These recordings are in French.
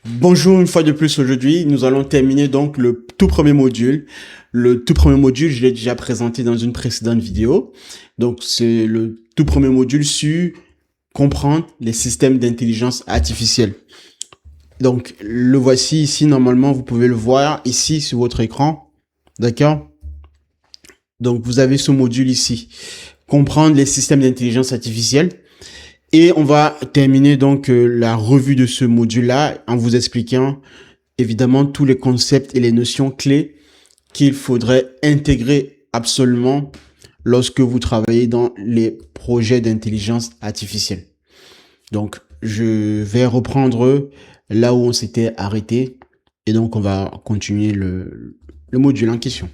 Bonjour une fois de plus aujourd'hui. Nous allons terminer donc le tout premier module. Le tout premier module, je l'ai déjà présenté dans une précédente vidéo. Donc c'est le tout premier module sur comprendre les systèmes d'intelligence artificielle. Donc le voici ici. Normalement, vous pouvez le voir ici sur votre écran. D'accord? Donc vous avez ce module ici. Comprendre les systèmes d'intelligence artificielle. Et on va terminer donc la revue de ce module-là en vous expliquant évidemment tous les concepts et les notions clés qu'il faudrait intégrer absolument lorsque vous travaillez dans les projets d'intelligence artificielle. Donc, je vais reprendre là où on s'était arrêté et donc on va continuer le module en question.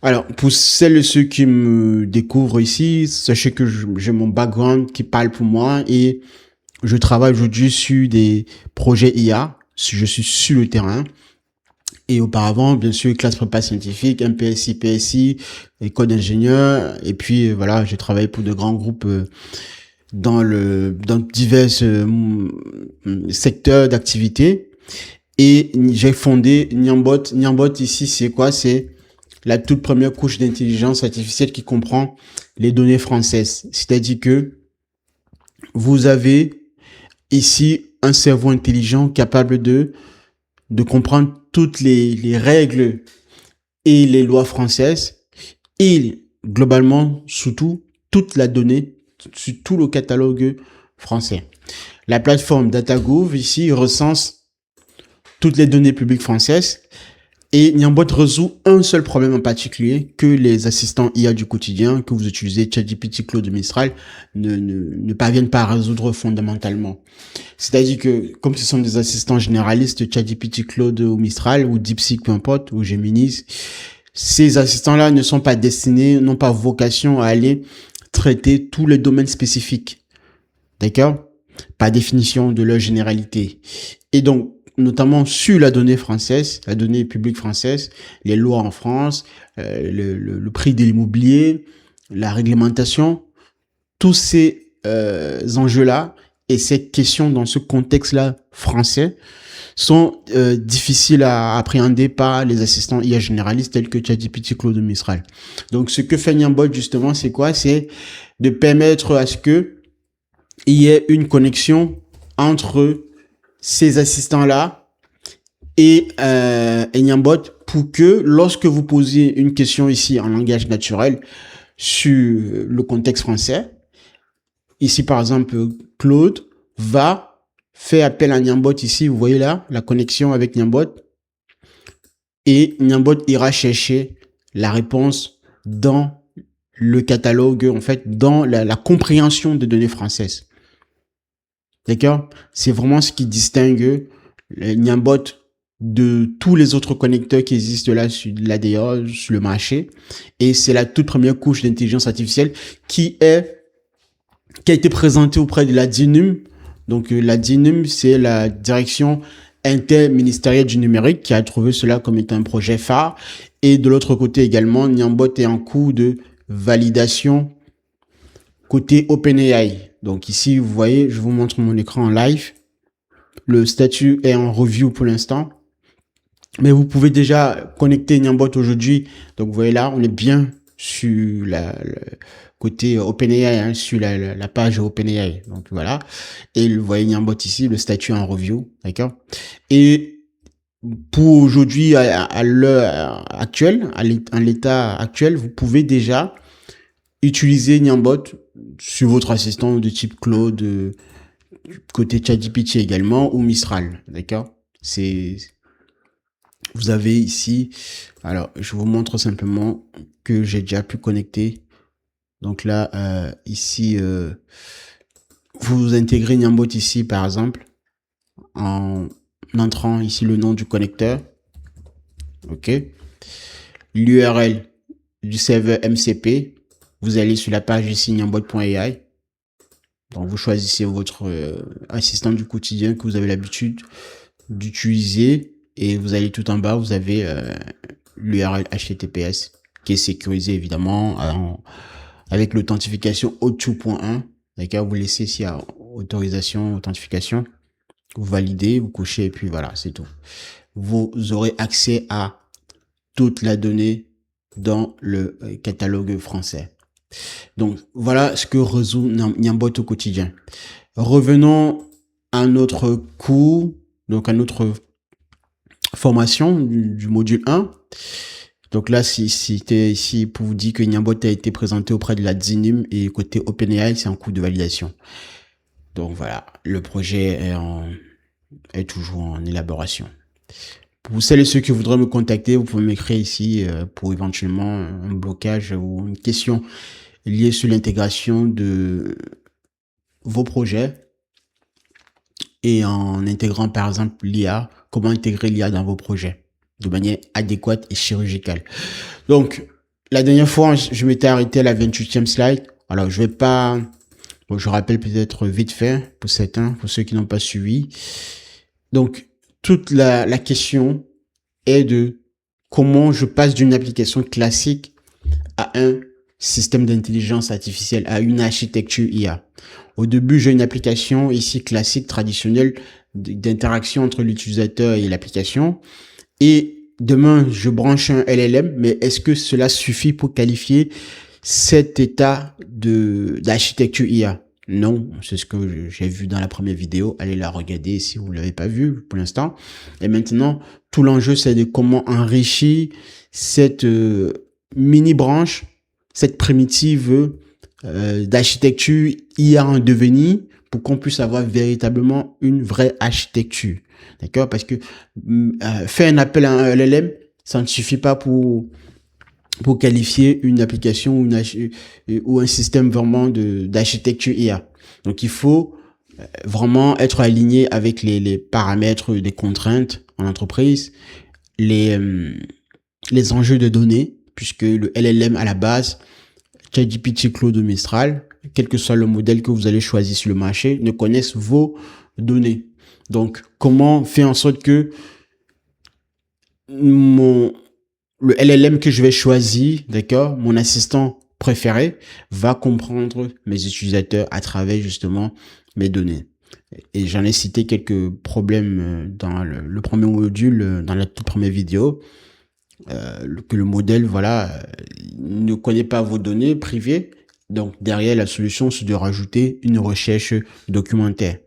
Alors, pour celles et ceux qui me découvrent ici, sachez que j'ai mon background qui parle pour moi et je travaille aujourd'hui sur des projets IA. Je suis sur le terrain. Et auparavant, bien sûr, classe prépa scientifique, MPSI, PSI, école d'ingénieur. Et puis, voilà, j'ai travaillé pour de grands groupes dans divers secteurs d'activité. Et j'ai fondé Niambot. Niambot, ici, c'est quoi? C'est la toute première couche d'intelligence artificielle qui comprend les données françaises. C'est-à-dire que vous avez ici un cerveau intelligent capable de comprendre toutes les règles et les lois françaises et globalement, surtout, toute la donnée sur tout le catalogue français. La plateforme DataGouv ici recense toutes les données publiques françaises et Niambot résout un seul problème en particulier que les assistants IA du quotidien que vous utilisez, ChatGPT, Claude, Mistral, ne parviennent pas à résoudre fondamentalement. C'est-à-dire que, comme ce sont des assistants généralistes, ChatGPT, Claude ou Mistral, ou DeepSeek, peu importe, ou Gemini, ces assistants-là ne sont pas destinés, n'ont pas vocation à aller traiter tous les domaines spécifiques. D'accord? Par définition de leur généralité. Et donc, notamment sur la donnée française, la donnée publique française, les lois en France, le prix de l'immobilier, la réglementation, tous ces enjeux-là et ces questions dans ce contexte-là français sont difficiles à appréhender par les assistants IA généralistes tels que ChatGPT, Claude Mistral. Donc, ce que fait Niambot, justement, c'est quoi? C'est de permettre à ce que il y ait une connexion entre ces assistants-là et Niambot pour que lorsque vous posez une question ici en langage naturel sur le contexte français, ici par exemple Claude va faire appel à Niambot ici, vous voyez là, la connexion avec Niambot, et Niambot ira chercher la réponse dans le catalogue, en fait, dans la compréhension des données françaises. D'accord? C'est vraiment ce qui distingue Niambot de tous les autres connecteurs qui existent là sur l'ADA, sur le marché. Et c'est la toute première couche d'intelligence artificielle qui a été présentée auprès de la DINUM. Donc la DINUM, c'est la direction interministérielle du numérique qui a trouvé cela comme étant un projet phare. Et de l'autre côté également, Niambot est en cours de validation côté OpenAI. Donc ici, vous voyez, je vous montre mon écran en live. Le statut est en review pour l'instant. Mais vous pouvez déjà connecter Niambot aujourd'hui. Donc vous voyez là, on est bien sur le côté OpenAI, hein, sur la page OpenAI. Donc voilà. Et vous voyez Niambot ici, le statut en review. D'accord? Et pour aujourd'hui, à l'heure actuelle, en l'état actuel, vous pouvez déjà utiliser Niambot sur votre assistant de type Claude, côté ChatGPT également, ou Mistral. D'accord? Vous avez ici, alors je vous montre simplement que j'ai déjà pu connecter. Donc là, ici, vous intégrez Niambot ici par exemple, en entrant ici le nom du connecteur. OK. L'URL du serveur MCP. Vous allez sur la page ici niambot.ai. Donc vous choisissez votre assistant du quotidien que vous avez l'habitude d'utiliser. Et vous allez tout en bas, vous avez l'URL HTTPS qui est sécurisé évidemment avec l'authentification O2.1. D'accord, vous laissez ici à autorisation, authentification. Vous validez, vous cochez et puis voilà, c'est tout. Vous aurez accès à toute la donnée dans le catalogue français. Donc voilà ce que résout Niambot au quotidien. Revenons à notre cours, donc à notre formation du module 1. Donc là, si c'était ici pour vous dire que Niambot a été présenté auprès de la DSINUM et côté OpenAI, c'est en cours de validation. Donc voilà, le projet est toujours en élaboration. Pour celles et ceux qui voudraient me contacter, vous pouvez m'écrire ici pour éventuellement un blocage ou une question liée sur l'intégration de vos projets et en intégrant par exemple l'IA, comment intégrer l'IA dans vos projets de manière adéquate et chirurgicale. Donc, la dernière fois, je m'étais arrêté à la 28e slide. Alors, je vais pas... Bon, je rappelle peut-être vite fait pour certains, pour ceux qui n'ont pas suivi. Donc, toute la question est de comment je passe d'une application classique à un système d'intelligence artificielle, à une architecture IA. Au début, j'ai une application ici classique, traditionnelle, d'interaction entre l'utilisateur et l'application. Et demain, je branche un LLM, mais est-ce que cela suffit pour qualifier cet état d'architecture IA? Non, c'est ce que j'ai vu dans la première vidéo. Allez la regarder si vous ne l'avez pas vu pour l'instant. Et maintenant, tout l'enjeu, c'est de comment enrichir cette mini-branche, cette primitive d'architecture IA en devenir pour qu'on puisse avoir véritablement une vraie architecture. D'accord? Parce que faire un appel à un LLM, ça ne suffit pas pour qualifier une application ou un système vraiment d'architecture IA. Donc, il faut vraiment être aligné avec les paramètres des contraintes en entreprise, les enjeux de données, puisque le LLM à la base, ChatGPT, Claude ou Mistral, quel que soit le modèle que vous allez choisir sur le marché, ne connaissent vos données. Donc, comment faire en sorte que le LLM que je vais choisir, d'accord, mon assistant préféré, va comprendre mes utilisateurs à travers justement mes données. Et j'en ai cité quelques problèmes dans le premier module, dans la toute première vidéo, que le modèle, voilà, ne connaît pas vos données privées. Donc, derrière, la solution, c'est de rajouter une recherche documentaire.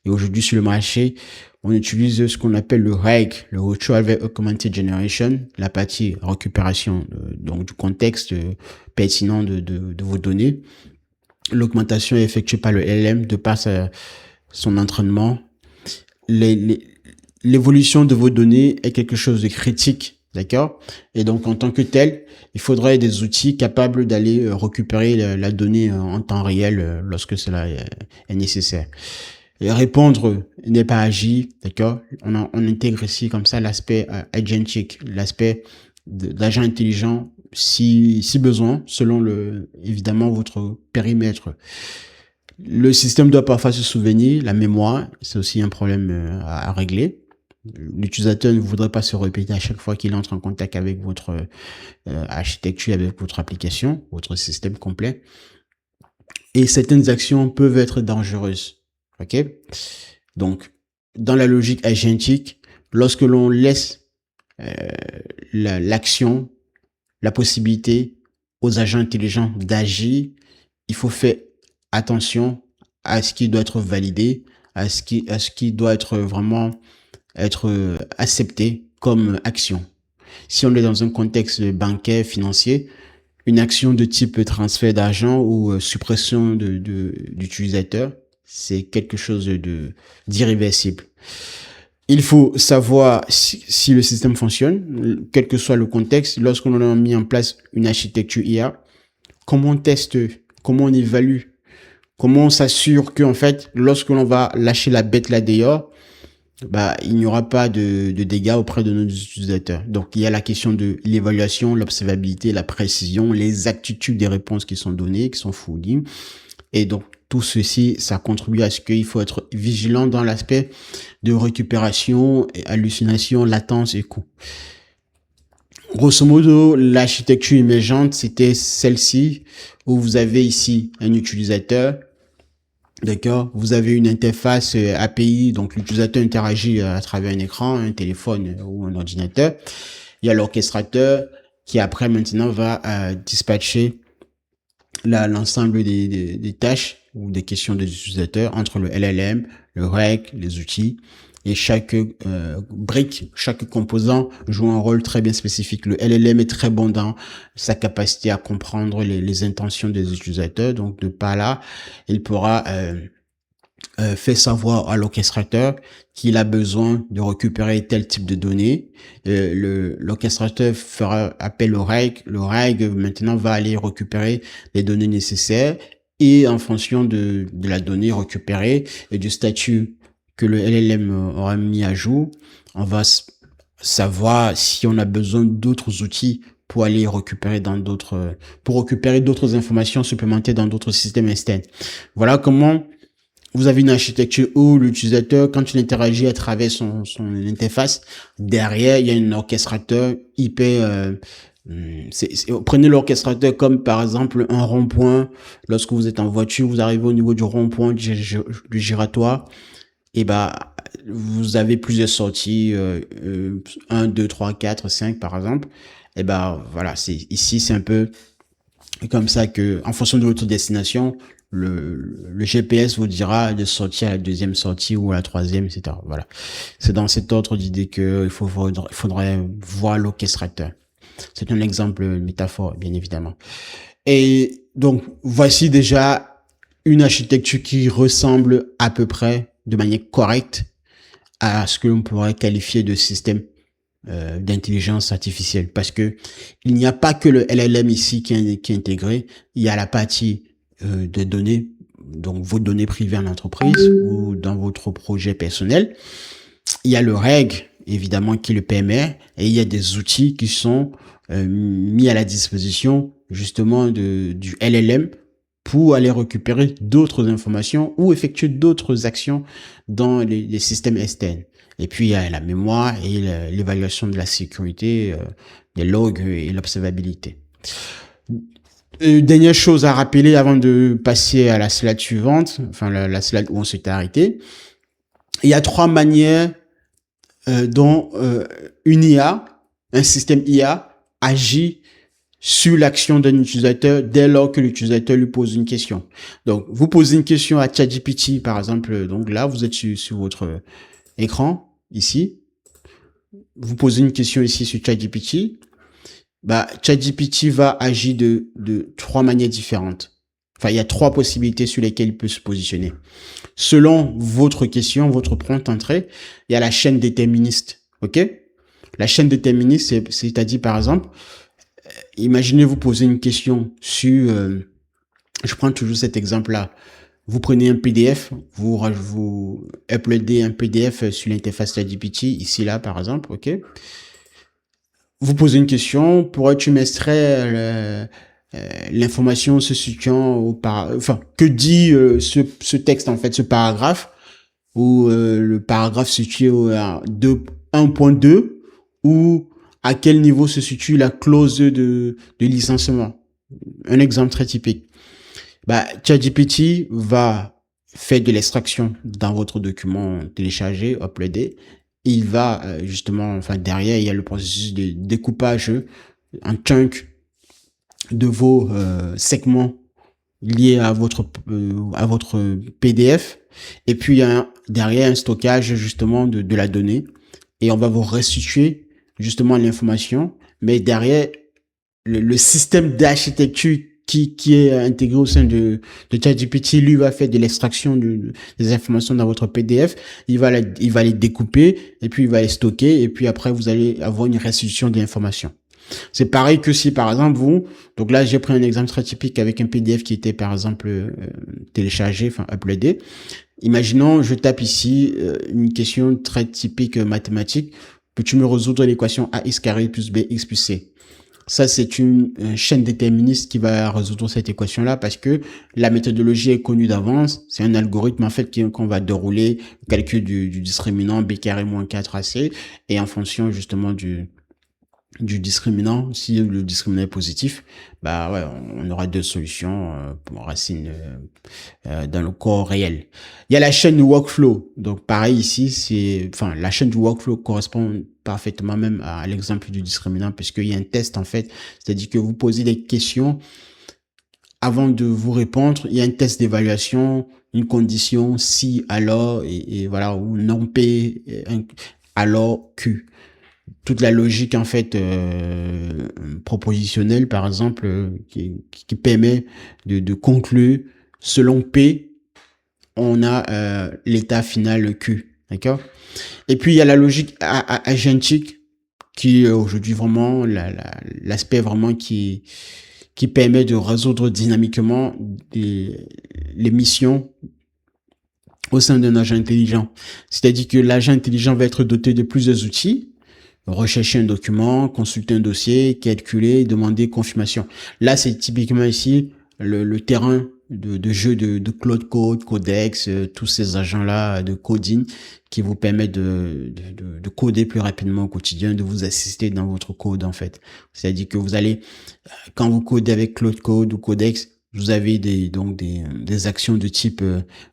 Et aujourd'hui, sur le marché, on utilise ce qu'on appelle le RAG, le Retrieval Augmented Generation, la partie récupération donc du contexte pertinent de vos données. L'augmentation est effectuée par le LLM de par son entraînement. L'évolution de vos données est quelque chose de critique, d'accord? Et donc, en tant que tel, il faudrait des outils capables d'aller récupérer la donnée en temps réel lorsque cela est nécessaire. Et répondre n'est pas agir, d'accord? On intègre ici comme ça l'aspect agentic, l'aspect d'agent intelligent si besoin, selon évidemment votre périmètre. Le système doit parfois se souvenir, la mémoire, c'est aussi un problème à régler. L'utilisateur ne voudrait pas se répéter à chaque fois qu'il entre en contact avec votre architecture, avec votre application, votre système complet. Et certaines actions peuvent être dangereuses. Ok? Donc, dans la logique agentique, lorsque l'on laisse l'action, la possibilité aux agents intelligents d'agir, il faut faire attention à ce qui doit être validé, à ce qui doit être vraiment accepté comme action. Si on est dans un contexte bancaire, financier, une action de type transfert d'argent ou suppression d'utilisateur, c'est quelque chose d'irréversible. Il faut savoir si le système fonctionne, quel que soit le contexte. Lorsqu'on a mis en place une architecture IA, comment on teste, comment on évalue, comment on s'assure qu'en fait, lorsque l'on va lâcher la bête là dehors, il n'y aura pas de dégâts auprès de nos utilisateurs. Donc, il y a la question de l'évaluation, l'observabilité, la précision, les aptitudes des réponses qui sont données, qui sont fournies. Et donc, tout ceci, ça contribue à ce qu'il faut être vigilant dans l'aspect de récupération, hallucination, latence et coût. Grosso modo, l'architecture émergente, c'était celle-ci, où vous avez ici un utilisateur D'accord? Vous avez une interface API, donc l'utilisateur interagit à travers un écran, un téléphone ou un ordinateur. Il y a l'orchestrateur qui après maintenant va dispatcher l'ensemble des tâches ou des questions des utilisateurs entre le LLM, le REC, les outils. Et chaque brique, chaque composant joue un rôle très bien spécifique. Le LLM est très bon dans sa capacité à comprendre les intentions des utilisateurs. Donc de par là, il pourra fait savoir à l'orchestrateur qu'il a besoin de récupérer tel type de données. L'orchestrateur fera appel au RAG. Le RAG maintenant va aller récupérer les données nécessaires et en fonction de la donnée récupérée et du statut que le LLM aura mis à jour, on va savoir si on a besoin d'autres outils pour aller récupérer pour récupérer d'autres informations supplémentaires dans d'autres systèmes externes. Voilà comment vous avez une architecture où l'utilisateur, quand il interagit à travers son interface, derrière, il y a un orchestrateur hyper... prenez l'orchestrateur comme par exemple un rond-point. Lorsque vous êtes en voiture, vous arrivez au niveau du rond-point du giratoire, et bah vous avez plusieurs sorties, 1, 2, 3, 4, 5 par exemple. Et bah voilà, ici c'est un peu comme ça que, en fonction de votre destination, le GPS vous dira de sortir à la deuxième sortie ou à la troisième, etc. Voilà. C'est dans cet ordre d'idée que il faudrait voir l'orchestrateur. C'est un exemple métaphore, bien évidemment. Et donc, voici déjà une architecture qui ressemble à peu près de manière correcte à ce que l'on pourrait qualifier de système d'intelligence artificielle, parce que il n'y a pas que le LLM ici qui est intégré, il y a la partie de données, donc vos données privées en entreprise ou dans votre projet personnel. Il y a le REG, évidemment, qui le permet, et il y a des outils qui sont mis à la disposition justement du LLM pour aller récupérer d'autres informations ou effectuer d'autres actions dans les systèmes externes. Et puis, il y a la mémoire et l'évaluation de la sécurité, des logs et l'observabilité. Dernière chose à rappeler avant de passer à la slide suivante, enfin la slide où on s'est arrêté. Il y a 3 manières dont une IA, un système IA, agit sur l'action d'un utilisateur dès lors que l'utilisateur lui pose une question. Donc, vous posez une question à ChatGPT, par exemple. Donc là, vous êtes sur votre écran, ici. Vous posez une question ici sur ChatGPT. Bah, ChatGPT va agir de 3 manières différentes. Enfin, il y a 3 possibilités sur lesquelles il peut se positionner. Selon votre question, votre prompt entrée, il y a la chaîne déterministe. OK? La chaîne déterministe, c'est-à-dire, par exemple, imaginez vous poser une question sur, je prends toujours cet exemple-là. Vous prenez un PDF, vous uploadez un PDF sur l'interface ChatGPT, ici, là, par exemple, OK? Vous posez une question, pourrais-tu m'extraire l'information se situant enfin, que dit ce texte, en fait, ce paragraphe, ou le paragraphe situé au 1.2, ou à quel niveau se situe la clause de licenciement. Un exemple très typique. Bah, ChatGPT va faire de l'extraction dans votre document téléchargé, uploadé. Il va justement, enfin derrière, il y a le processus de découpage en chunk de vos segments liés à votre PDF. Et puis il y a derrière un stockage justement de la donnée. Et on va vous restituer justement l'information. Mais derrière, le système d'architecture qui est intégré au sein de ChatGPT, lui va faire de l'extraction des informations dans votre PDF. Il va les découper et puis il va les stocker et puis après vous allez avoir une restitution de l'information. C'est pareil que si par exemple donc là j'ai pris un exemple très typique avec un PDF qui était par exemple téléchargé, enfin uploadé. Imaginons je tape ici une question très typique mathématique. Peux-tu me résoudre l'équation ax carré plus bx plus c? Ça, c'est une chaîne déterministe qui va résoudre cette équation-là parce que la méthodologie est connue d'avance. C'est un algorithme, en fait, qu'on va dérouler, le calcul du discriminant b carré moins 4ac et en fonction, justement, du discriminant. Si le discriminant est positif, bah ouais, on aura deux solutions pour racine dans le corps réel. Il y a la chaîne du workflow. Donc pareil ici, la chaîne du workflow correspond parfaitement même à l'exemple du discriminant puisqu'il y a un test en fait, c'est-à-dire que vous posez des questions avant de vous répondre, il y a un test d'évaluation, une condition si alors et voilà ou non p alors q. Toute la logique en fait propositionnelle par exemple qui permet de conclure selon p on a l'état final q, d'accord. Et puis il y a la logique agentique qui est aujourd'hui vraiment l'aspect vraiment qui permet de résoudre dynamiquement les missions au sein d'un agent intelligent. C'est-à-dire que l'agent intelligent va être doté de plusieurs outils: rechercher un document, consulter un dossier, calculer, demander confirmation. Là, c'est typiquement ici le terrain de jeu de Claude Code, Codex, tous ces agents-là de coding qui vous permettent de coder plus rapidement au quotidien, de vous assister dans votre code en fait. C'est-à-dire que vous allez, quand vous codez avec Claude Code ou Codex, vous avez des actions de type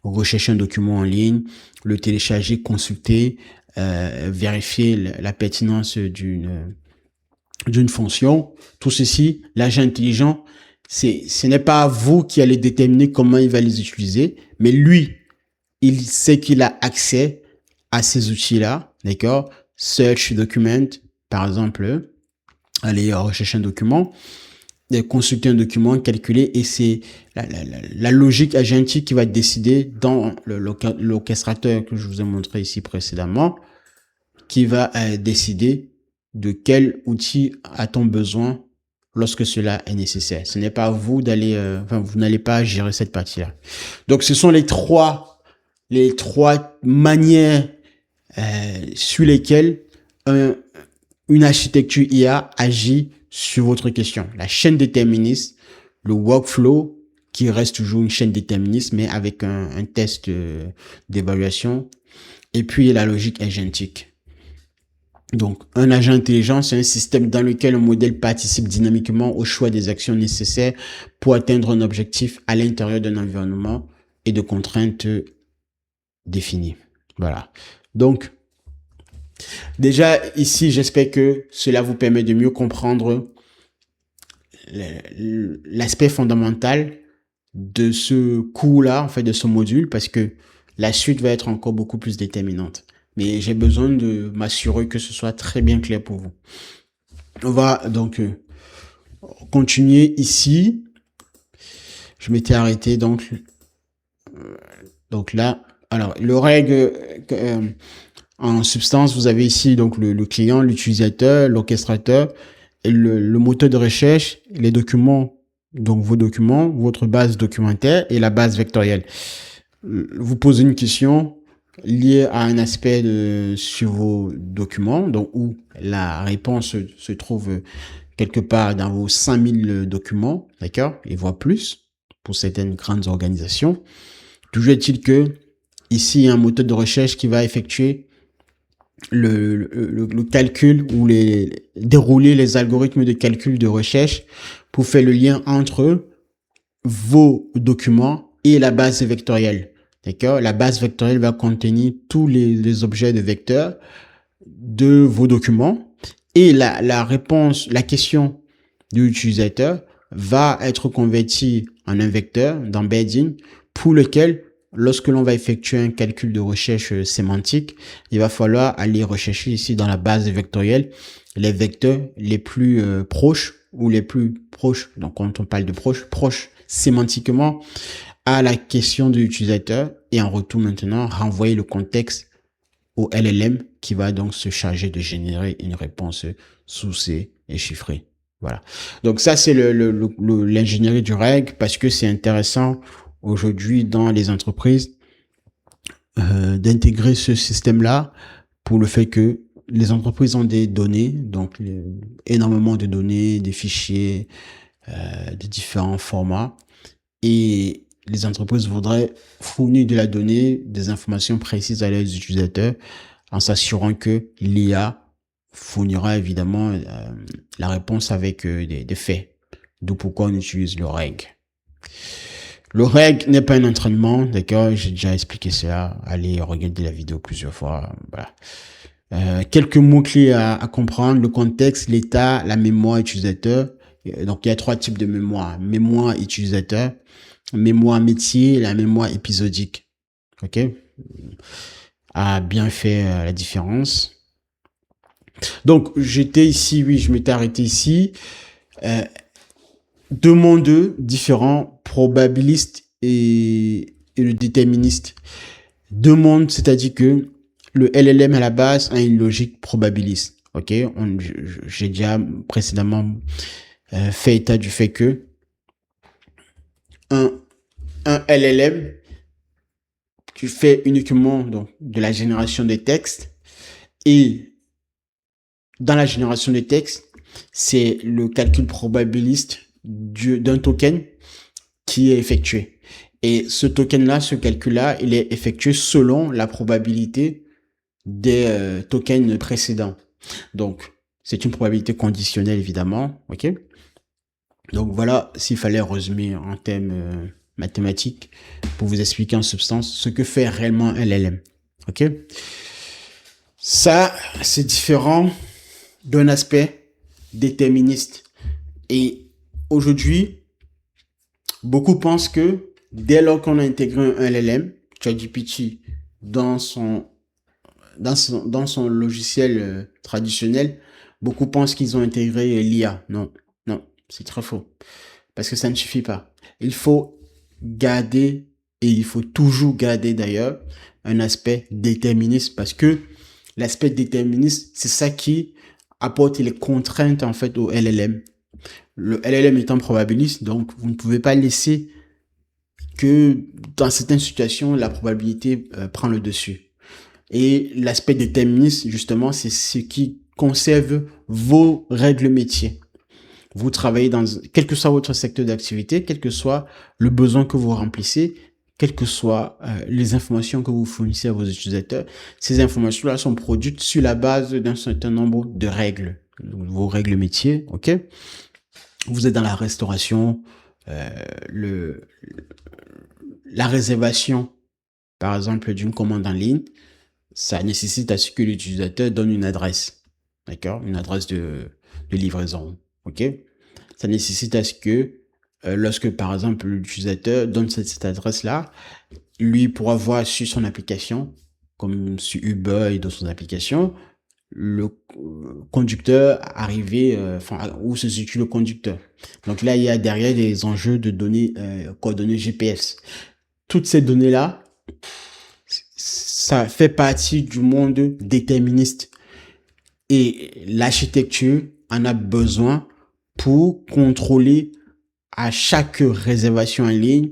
rechercher un document en ligne, le télécharger, consulter, vérifier la pertinence d'une fonction. Tout ceci, l'agent intelligent, ce n'est pas vous qui allez déterminer comment il va les utiliser, mais lui, il sait qu'il a accès à ces outils-là, d'accord? Search document, par exemple, aller rechercher un document, consulter un document, calculer, et c'est la logique agentique qui va décider dans l'orchestrateur que je vous ai montré ici précédemment, qui va décider de quel outil a-t-on besoin lorsque cela est nécessaire. Ce n'est pas vous d'aller, vous n'allez pas gérer cette partie-là. Donc, ce sont les trois manières sur lesquelles une architecture IA agit sur votre question. La chaîne déterministe, le workflow, qui reste toujours une chaîne déterministe, mais avec un test d'évaluation, et puis la logique agentique. Donc, un agent intelligent, c'est un système dans lequel un modèle participe dynamiquement au choix des actions nécessaires pour atteindre un objectif à l'intérieur d'un environnement et de contraintes définies. Voilà. Donc, déjà ici, j'espère que cela vous permet de mieux comprendre l'aspect fondamental de ce cours-là, en fait, de ce module, parce que la suite va être encore beaucoup plus déterminante. Mais j'ai besoin de m'assurer que ce soit très bien clair pour vous. On va donc continuer ici. Je m'étais arrêté donc là. Alors, le règle en substance, vous avez ici donc le client, l'utilisateur, l'orchestrateur, et le moteur de recherche, les documents, donc vos documents, votre base documentaire et la base vectorielle. Vous posez une question liée à un aspect sur vos documents, donc où la réponse se trouve quelque part dans vos 5000 documents, d'accord, et voire plus pour certaines grandes organisations. Toujours est-il que ici, il y a un moteur de recherche qui va effectuer le calcul ou dérouler les algorithmes de calcul de recherche pour faire le lien entre vos documents et la base vectorielle. D'accord? La base vectorielle va contenir tous les objets de vecteurs de vos documents et la réponse, la question de l'utilisateur va être convertie en un vecteur d'embedding pour lequel, lorsque l'on va effectuer un calcul de recherche sémantique, il va falloir aller rechercher ici dans la base vectorielle les vecteurs les plus proches ou les plus proches. Donc, quand on parle de proches sémantiquement à la question de l'utilisateur et en retour maintenant renvoyer le contexte au LLM qui va donc se charger de générer une réponse sourcée et chiffrée. Voilà. Donc ça, c'est l'ingénierie du RAG parce que c'est intéressant aujourd'hui dans les entreprises d'intégrer ce système-là pour le fait que les entreprises ont des données, donc énormément de données, des fichiers de différents formats et les entreprises voudraient fournir de la donnée, des informations précises à leurs utilisateurs en s'assurant que l'IA fournira évidemment la réponse avec des faits. D'où pourquoi on utilise le reg. Le reg n'est pas un entraînement, d'accord? J'ai déjà expliqué cela. Allez regarder la vidéo plusieurs fois. Voilà. Quelques mots-clés à comprendre, le contexte, l'état, la mémoire utilisateur. Donc, il y a 3 types de mémoire. Mémoire utilisateur, mémoire métier, la mémoire épisodique. OK? A bien fait la différence. Donc, j'étais ici, oui, je m'étais arrêté ici. Deux mondes différents, probabiliste et le déterministe. Deux mondes, c'est-à-dire que le LLM à la base a une logique probabiliste. Ok, j'ai déjà précédemment fait état du fait que un LLM tu fais uniquement donc de la génération de textes et dans la génération de textes, c'est le calcul probabiliste d'un token qui est effectué. Et ce token-là, ce calcul-là, il est effectué selon la probabilité des tokens précédents. Donc, c'est une probabilité conditionnelle, évidemment. OK? Donc, voilà, s'il fallait résumer en thème mathématiques pour vous expliquer en substance ce que fait réellement un LLM. OK? Ça, c'est différent d'un aspect déterministe. Et aujourd'hui, beaucoup pensent que dès lors qu'on a intégré un LLM, ChatGPT, dans son logiciel traditionnel, beaucoup pensent qu'ils ont intégré l'IA. Non, non, c'est très faux. Parce que ça ne suffit pas. Il faut garder, et il faut toujours garder d'ailleurs, un aspect déterministe, parce que l'aspect déterministe, c'est ça qui apporte les contraintes en fait au LLM. Le LLM étant probabiliste, donc vous ne pouvez pas laisser que dans certaines situations, la probabilité prend le dessus. Et l'aspect déterministe, justement, c'est ce qui conserve vos règles métiers. Vous travaillez dans, quel que soit votre secteur d'activité, quel que soit le besoin que vous remplissez, quelles que soient les informations que vous fournissez à vos utilisateurs, ces informations-là sont produites sur la base d'un certain nombre de règles. Donc, vos règles métiers, ok? Vous êtes dans la restauration, la réservation, par exemple, d'une commande en ligne, ça nécessite à ce que l'utilisateur donne une adresse, d'accord? Une adresse de livraison, ok? Ça nécessite à ce que lorsque, par exemple, l'utilisateur donne cette adresse-là, lui pourra voir sur son application, comme sur Uber et d'autres applications, le conducteur arrivé, où se situe le conducteur. Donc là, il y a derrière des enjeux de données, coordonnées GPS. Toutes ces données-là, ça fait partie du monde déterministe. Et l'architecture en a besoin pour contrôler à chaque réservation en ligne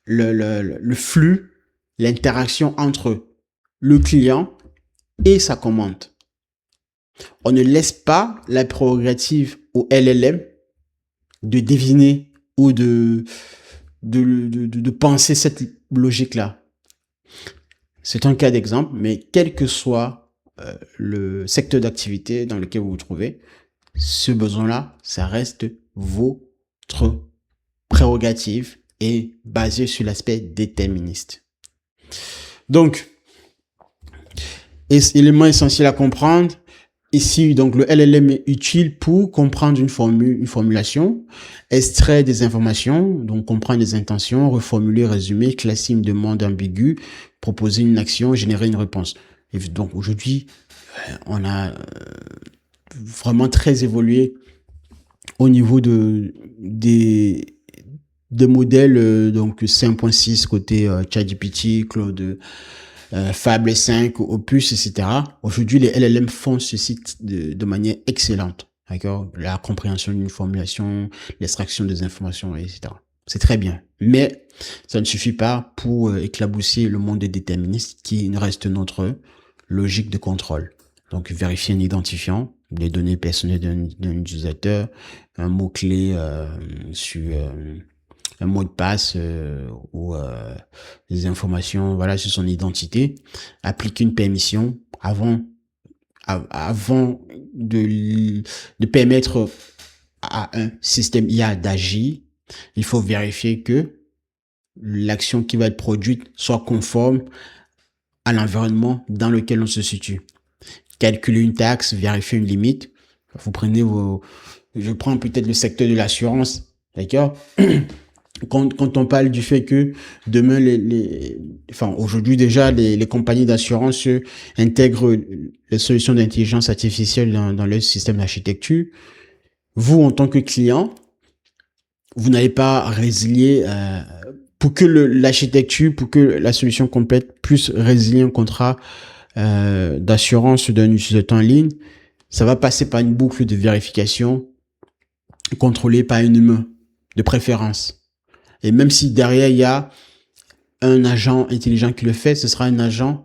le flux, l'interaction entre le client et sa commande. On ne laisse pas la prérogative au LLM de deviner ou de penser cette logique-là. C'est un cas d'exemple, mais quel que soit le secteur d'activité dans lequel vous vous trouvez, ce besoin-là, ça reste votre prérogative et basé sur l'aspect déterministe. Donc, élément essentiel à comprendre, ici, donc, le LLM est utile pour comprendre une formulation, extraire des informations, donc comprendre des intentions, reformuler, résumer, classer une demande ambiguë, proposer une action, générer une réponse. Et donc, aujourd'hui, on a vraiment très évolué au niveau des modèles, donc 5.6 côté ChatGPT, Claude, Fable 5, Opus, etc. Aujourd'hui, les LLM font ceci de manière excellente. D'accord? La compréhension d'une formulation, l'extraction des informations, etc. C'est très bien. Mais ça ne suffit pas pour éclabousser le monde des déterministes qui reste notre logique de contrôle. Donc, vérifier un identifiant, les données personnelles d'un utilisateur, un mot-clé sur un mot de passe ou des informations voilà sur son identité, appliquer une permission avant avant de permettre à un système IA d'agir, il faut vérifier que l'action qui va être produite soit conforme à l'environnement dans lequel on se situe. Calculer une taxe, vérifier une limite. Vous prenez je prends peut-être le secteur de l'assurance, d'accord? Quand on parle du fait que demain, aujourd'hui déjà, les compagnies d'assurance intègrent les solutions d'intelligence artificielle dans leur système d'architecture, vous, en tant que client, vous n'allez pas résilier, pour que l'architecture, pour que la solution complète puisse résilier un contrat d'assurance d'un utilisateur en ligne, ça va passer par une boucle de vérification contrôlée par un humain, de préférence. Et même si derrière, il y a un agent intelligent qui le fait, ce sera un agent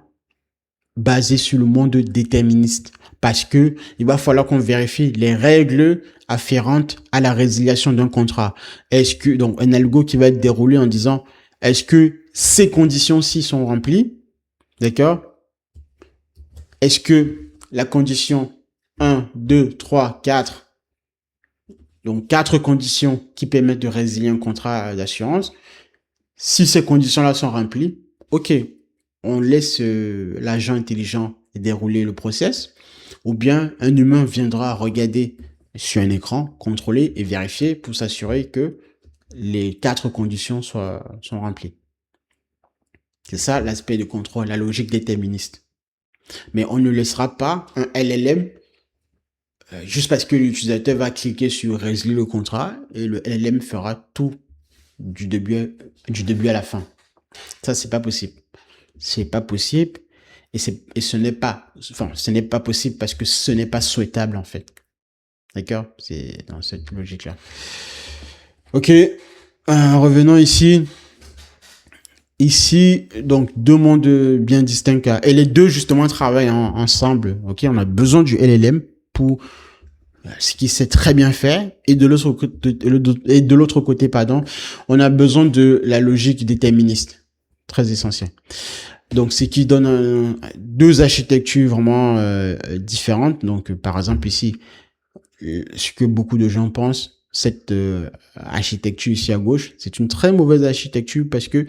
basé sur le monde déterministe. Parce que il va falloir qu'on vérifie les règles afférentes à la résiliation d'un contrat. Est-ce que, donc, un algo qui va être déroulé en disant, est-ce que ces conditions-ci sont remplies? D'accord? Est-ce que la condition 1, 2, 3, 4, donc 4 conditions qui permettent de résilier un contrat d'assurance, si ces conditions-là sont remplies, ok, on laisse l'agent intelligent dérouler le process, ou bien un humain viendra regarder sur un écran, contrôler et vérifier pour s'assurer que les 4 conditions sont remplies. C'est ça l'aspect de contrôle, la logique déterministe. Mais on ne laissera pas un LLM juste parce que l'utilisateur va cliquer sur résilier le contrat et le LLM fera tout du début à la fin. Ça, c'est pas possible. C'est pas possible et ce n'est pas possible parce que ce n'est pas souhaitable en fait. D'accord? C'est dans cette logique-là. Ok. Revenons ici. Ici, donc, deux mondes bien distincts. Et les deux, justement, travaillent ensemble. Ok? On a besoin du LLM pour ce qui sait très bien faire. Et de l'autre côté, pardon, on a besoin de la logique déterministe. Très essentiel. Donc, ce qui donne deux architectures vraiment différentes. Donc, par exemple, ici, ce que beaucoup de gens pensent, cette architecture ici à gauche, c'est une très mauvaise architecture parce que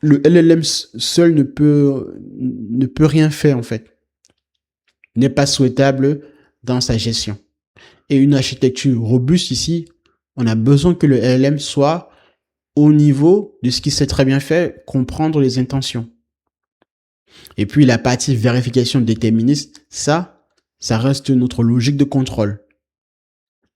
le LLM seul ne peut rien faire en fait. N'est pas souhaitable dans sa gestion. Et une architecture robuste ici, on a besoin que le LLM soit au niveau de ce qu'il sait très bien faire, comprendre les intentions. Et puis la partie vérification déterministe, ça reste notre logique de contrôle.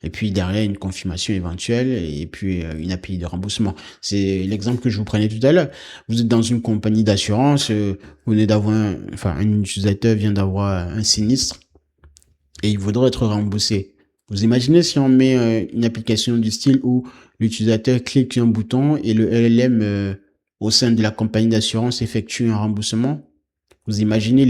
Et puis derrière, une confirmation éventuelle et puis une API de remboursement. C'est l'exemple que je vous prenais tout à l'heure. Vous êtes dans une compagnie d'assurance, vous venez d'avoir un utilisateur vient d'avoir un sinistre et il voudrait être remboursé. Vous imaginez si on met une application du style où l'utilisateur clique sur un bouton et le LLM au sein de la compagnie d'assurance effectue un remboursement? Vous imaginez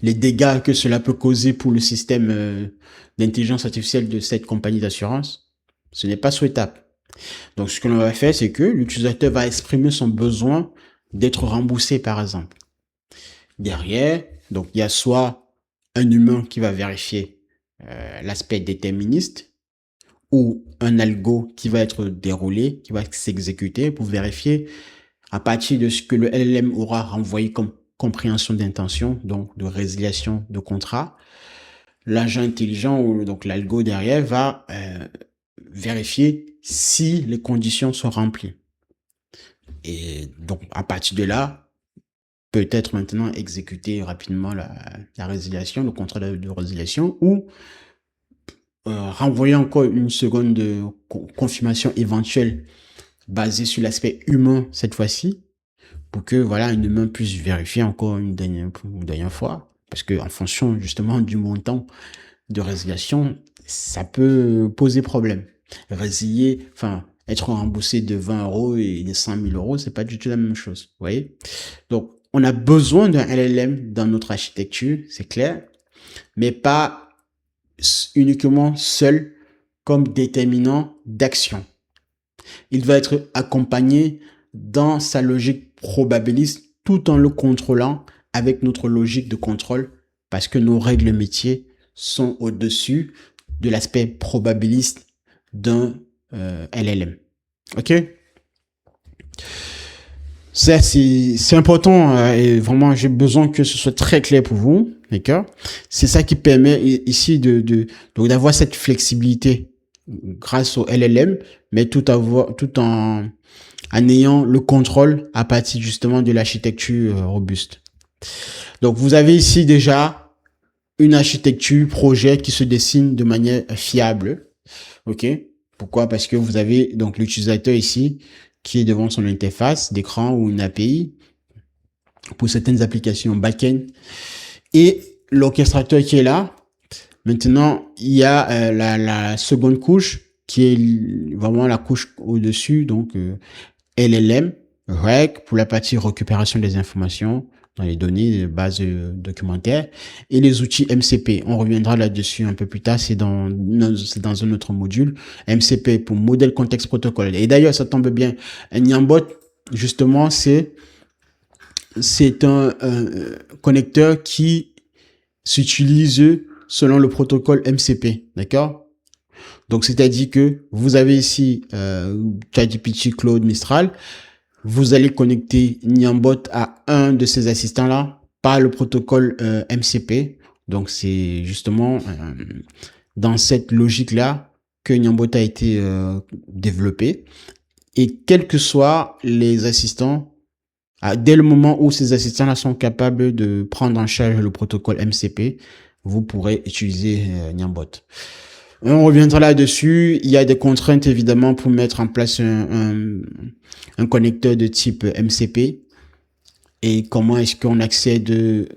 les dégâts que cela peut causer pour le système d'intelligence artificielle de cette compagnie d'assurance? Ce n'est pas souhaitable. Donc, ce que l'on va faire, c'est que l'utilisateur va exprimer son besoin d'être remboursé, par exemple. Derrière, donc, il y a soit un humain qui va vérifier l'aspect déterministe ou un algo qui va être déroulé, qui va s'exécuter pour vérifier à partir de ce que le LLM aura renvoyé comme compréhension d'intention, donc de résiliation de contrat. L'agent intelligent ou donc l'algo derrière va vérifier si les conditions sont remplies. Et donc à partir de là, peut-être maintenant exécuter rapidement la résiliation, le contrat de résiliation ou renvoyer encore une seconde de confirmation éventuelle basée sur l'aspect humain cette fois-ci pour que voilà un humain puisse vérifier encore une dernière fois parce que en fonction justement du montant de résiliation, ça peut poser problème. Résilier, être remboursé de 20 euros et de 100 000 euros, c'est pas du tout la même chose. Vous voyez? Donc, on a besoin d'un LLM dans notre architecture, c'est clair, mais pas uniquement seul comme déterminant d'action. Il va être accompagné dans sa logique probabiliste tout en le contrôlant avec notre logique de contrôle parce que nos règles métiers sont au-dessus de l'aspect probabiliste d'un LLM. Ok? Ça, c'est important et vraiment, j'ai besoin que ce soit très clair pour vous. D'accord? C'est ça qui permet ici donc d'avoir cette flexibilité grâce au LLM, mais tout en ayant le contrôle à partir justement de l'architecture robuste. Donc, vous avez ici déjà une architecture projet qui se dessine de manière fiable. OK? Pourquoi? Parce que vous avez donc l'utilisateur ici qui est devant son interface d'écran ou une API pour certaines applications back-end et l'orchestrateur qui est là. Maintenant, il y a la seconde couche qui est vraiment la couche au-dessus, donc LLM, REC pour la partie récupération des informations dans les données de base documentaire et les outils MCP. On reviendra là-dessus un peu plus tard, c'est dans un autre module. MCP pour Model Context Protocol. Et d'ailleurs, ça tombe bien. Niambot, justement, c'est un connecteur qui s'utilise selon le protocole MCP. D'accord? Donc, c'est-à-dire que vous avez ici ChatGPT, Claude, Mistral. Vous allez connecter Niambot à un de ces assistants-là par le protocole MCP. Donc, c'est justement dans cette logique-là que Niambot a été développé. Et quels que soient les assistants, dès le moment où ces assistants-là sont capables de prendre en charge le protocole MCP, vous pourrez utiliser Niambot. On reviendra là-dessus. Il y a des contraintes évidemment pour mettre en place un connecteur de type MCP. Et comment est-ce qu'on accède,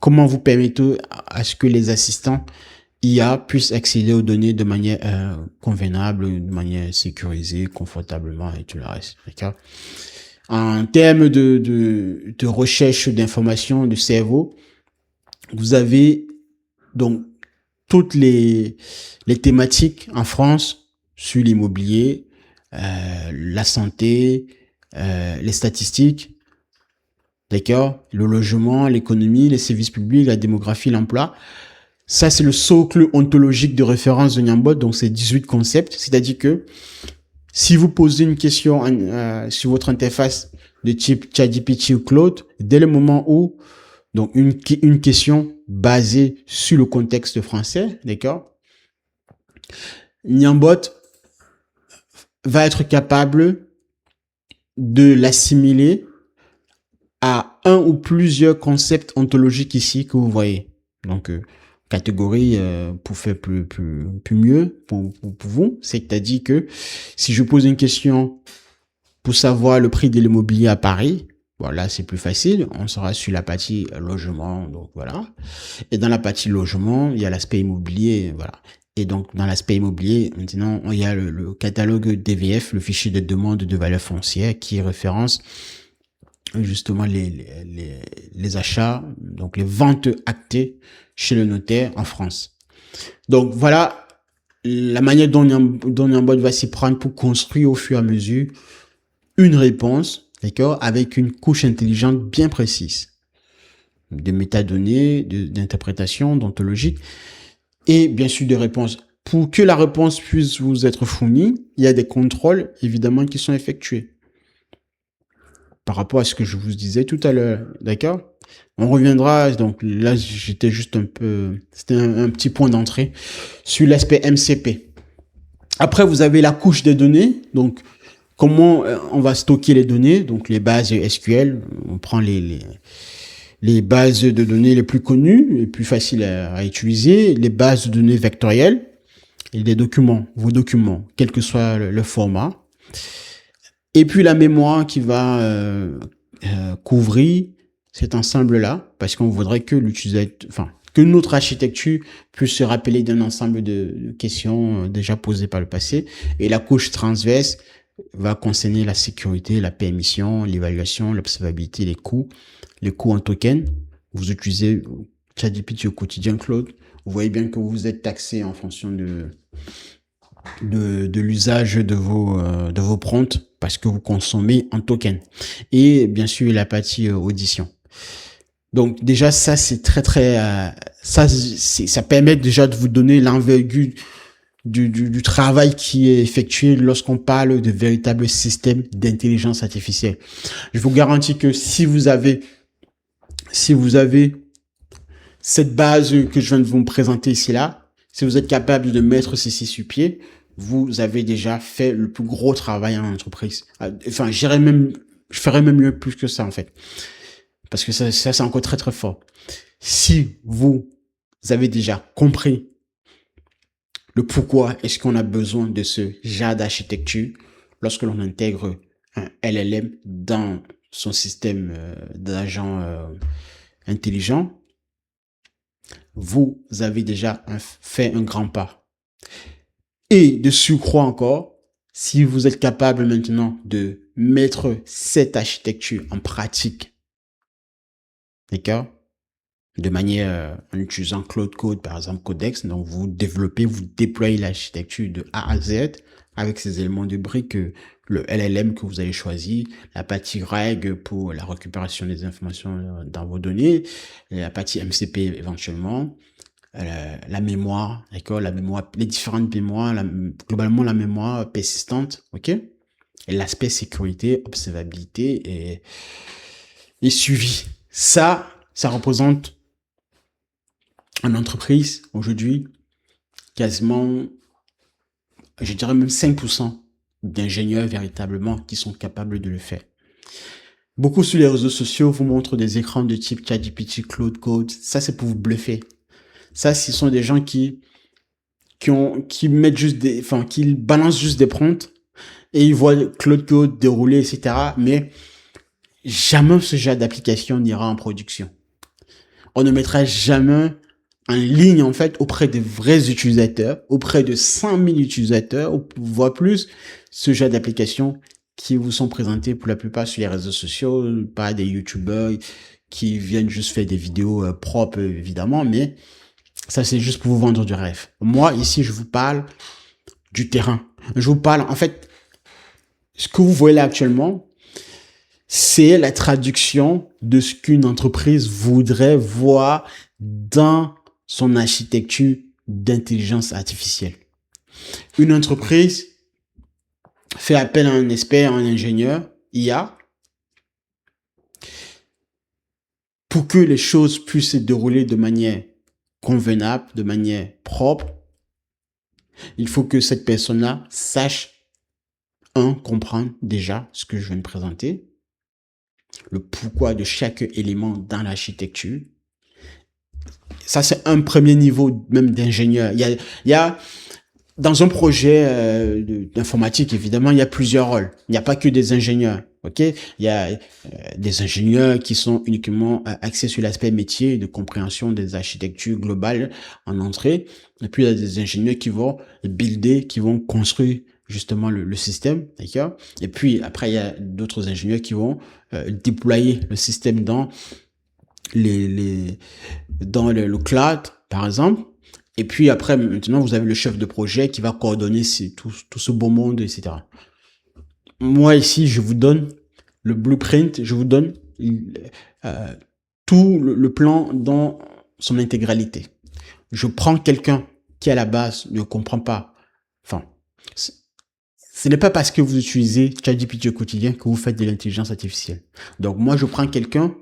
comment vous permettez à ce que les assistants IA puissent accéder aux données de manière convenable, de manière sécurisée, confortablement et tout le reste. D'accord? En termes de recherche d'informations, de cerveau, vous avez donc toutes les thématiques en France sur l'immobilier, la santé, les statistiques, d'accord, le logement, l'économie, les services publics, la démographie, l'emploi. Ça, c'est le socle ontologique de référence de Niambot, donc c'est 18 concepts. C'est-à-dire que si vous posez une question sur votre interface de type ChatGPT ou Claude, dès le moment où donc une question basée sur le contexte français, d'accord, Niambot va être capable de l'assimiler à un ou plusieurs concepts ontologiques ici que vous voyez. Donc catégorie pour faire plus mieux pour vous, c'est-à-dire que si je pose une question pour savoir le prix de l'immobilier à Paris, voilà, c'est plus facile, on sera sur la partie logement, donc voilà. Et dans la partie logement, il y a l'aspect immobilier, voilà. Et donc, dans l'aspect immobilier, maintenant, il y a le catalogue DVF, le fichier de demande de valeur foncière, qui référence justement les achats, donc les ventes actées chez le notaire en France. Donc, voilà la manière dont Niambot va s'y prendre pour construire au fur et à mesure une réponse, d'accord, avec une couche intelligente bien précise de métadonnées, d'interprétation, d'ontologie et bien sûr de réponses. Pour que la réponse puisse vous être fournie, il y a des contrôles évidemment qui sont effectués par rapport à ce que je vous disais tout à l'heure, d'accord? On reviendra, donc là j'étais juste c'était un petit point d'entrée sur l'aspect MCP. Après vous avez la couche des données, donc comment on va stocker les données, donc les bases SQL, on prend les bases de données les plus connues, les plus faciles à utiliser, les bases de données vectorielles et les documents, vos documents, quel que soit le format. Et puis la mémoire qui va couvrir cet ensemble-là, parce qu'on voudrait que l'utilisateur, que notre architecture puisse se rappeler d'un ensemble de questions déjà posées par le passé. Et la couche transverse va concerner la sécurité, la permission, l'évaluation, l'observabilité, les coûts en token. Vous utilisez ChatGPT au quotidien, Claude. Vous voyez bien que vous êtes taxé en fonction de l'usage de vos prompts parce que vous consommez en token. Et bien sûr, la partie audition. Donc déjà ça c'est très ça permet déjà de vous donner l'envergure du travail qui est effectué lorsqu'on parle de véritables systèmes d'intelligence artificielle. Je vous garantis que si vous avez cette base que je viens de vous présenter ici là, si vous êtes capable de mettre ceci sur pied, vous avez déjà fait le plus gros travail en entreprise. Enfin, je ferais même mieux plus que ça en fait. Parce que ça c'est encore très fort. Si vous avez déjà compris le pourquoi est-ce qu'on a besoin de ce genre d'architecture lorsque l'on intègre un LLM dans son système d'agent intelligent, vous avez déjà fait un grand pas. Et de surcroît encore, si vous êtes capable maintenant de mettre cette architecture en pratique, d'accord, de manière en utilisant Cloud Code, par exemple Codex, donc vous développez, vous déployez l'architecture de A à Z avec ces éléments de briques, le LLM que vous avez choisi, la partie RAG pour la récupération des informations dans vos données, la partie MCP éventuellement, la mémoire, d'accord, la mémoire, les différentes mémoires, globalement la mémoire persistante, ok, et l'aspect sécurité, observabilité et suivi. Ça représente en entreprise aujourd'hui quasiment, je dirais même 5% d'ingénieurs véritablement qui sont capables de le faire. Beaucoup sur les réseaux sociaux vous montrent des écrans de type ChatGPT, Cloud Code. Ça, c'est pour vous bluffer. Ça, ce sont des gens qui mettent juste qui balancent juste des prompts et ils voient Cloud Code dérouler, etc. Mais jamais ce genre d'application n'ira en production. On ne mettra jamais en ligne, en fait, auprès des vrais utilisateurs, auprès de 100 000 utilisateurs, voire plus, ce genre d'applications qui vous sont présentées pour la plupart sur les réseaux sociaux, pas des youtubeurs qui viennent juste faire des vidéos propres, évidemment, mais ça, c'est juste pour vous vendre du rêve. Moi, ici, je vous parle du terrain. Je vous parle, en fait, ce que vous voyez là actuellement, c'est la traduction de ce qu'une entreprise voudrait voir dans son architecture d'intelligence artificielle. Une entreprise fait appel à un expert, un ingénieur, IA, pour que les choses puissent se dérouler de manière convenable, de manière propre. Il faut que cette personne-là sache, comprendre déjà ce que je viens de présenter, le pourquoi de chaque élément dans l'architecture. Ça, c'est un premier niveau même d'ingénieur. Il y a dans un projet d'informatique, évidemment, il y a plusieurs rôles. Il n'y a pas que des ingénieurs. Ok, il y a des ingénieurs qui sont uniquement axés sur l'aspect métier de compréhension des architectures globales en entrée. Et puis il y a des ingénieurs qui vont builder, qui vont construire justement le système, d'accord. Et puis après il y a d'autres ingénieurs qui vont déployer le système dans le cloud, par exemple. Et puis après, maintenant, vous avez le chef de projet qui va coordonner tout ce beau monde, etc. Moi, ici, je vous donne le blueprint, je vous donne tout le plan dans son intégralité. Je prends quelqu'un qui, à la base, ne comprend pas. Enfin, ce n'est pas parce que vous utilisez ChatGPT au quotidien que vous faites de l'intelligence artificielle. Donc, moi, je prends quelqu'un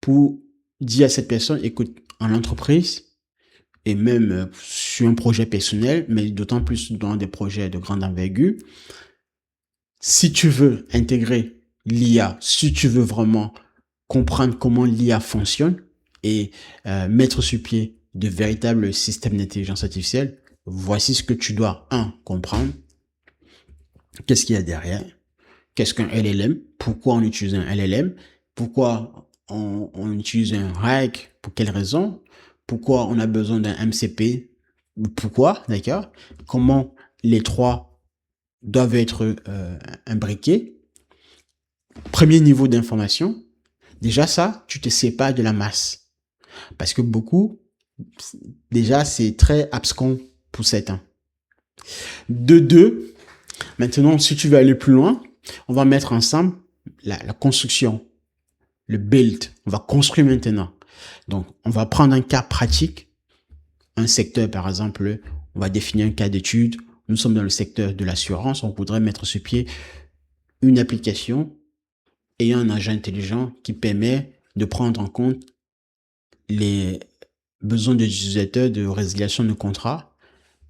pour dire à cette personne, écoute, en entreprise, et même sur un projet personnel, mais d'autant plus dans des projets de grande envergure, si tu veux intégrer l'IA, si tu veux vraiment comprendre comment l'IA fonctionne et mettre sur pied de véritables systèmes d'intelligence artificielle, voici ce que tu dois, comprendre. Qu'est-ce qu'il y a derrière? Qu'est-ce qu'un LLM? Pourquoi on utilise un LLM? Pourquoi on utilise un RAG? Pour quelles raisons? Pourquoi on a besoin d'un MCP? Pourquoi? D'accord? Comment les trois doivent être imbriqués? Premier niveau d'information. Déjà ça, tu te sépares de la masse. Parce que beaucoup, déjà, c'est très abscon pour certains. De deux, maintenant, si tu veux aller plus loin, on va mettre ensemble la construction, le build. On va construire maintenant. Donc, on va prendre un cas pratique, un secteur, par exemple, on va définir un cas d'étude. Nous sommes dans le secteur de l'assurance. On voudrait mettre sur pied une application et un agent intelligent qui permet de prendre en compte les besoins des utilisateurs de résiliation de contrat,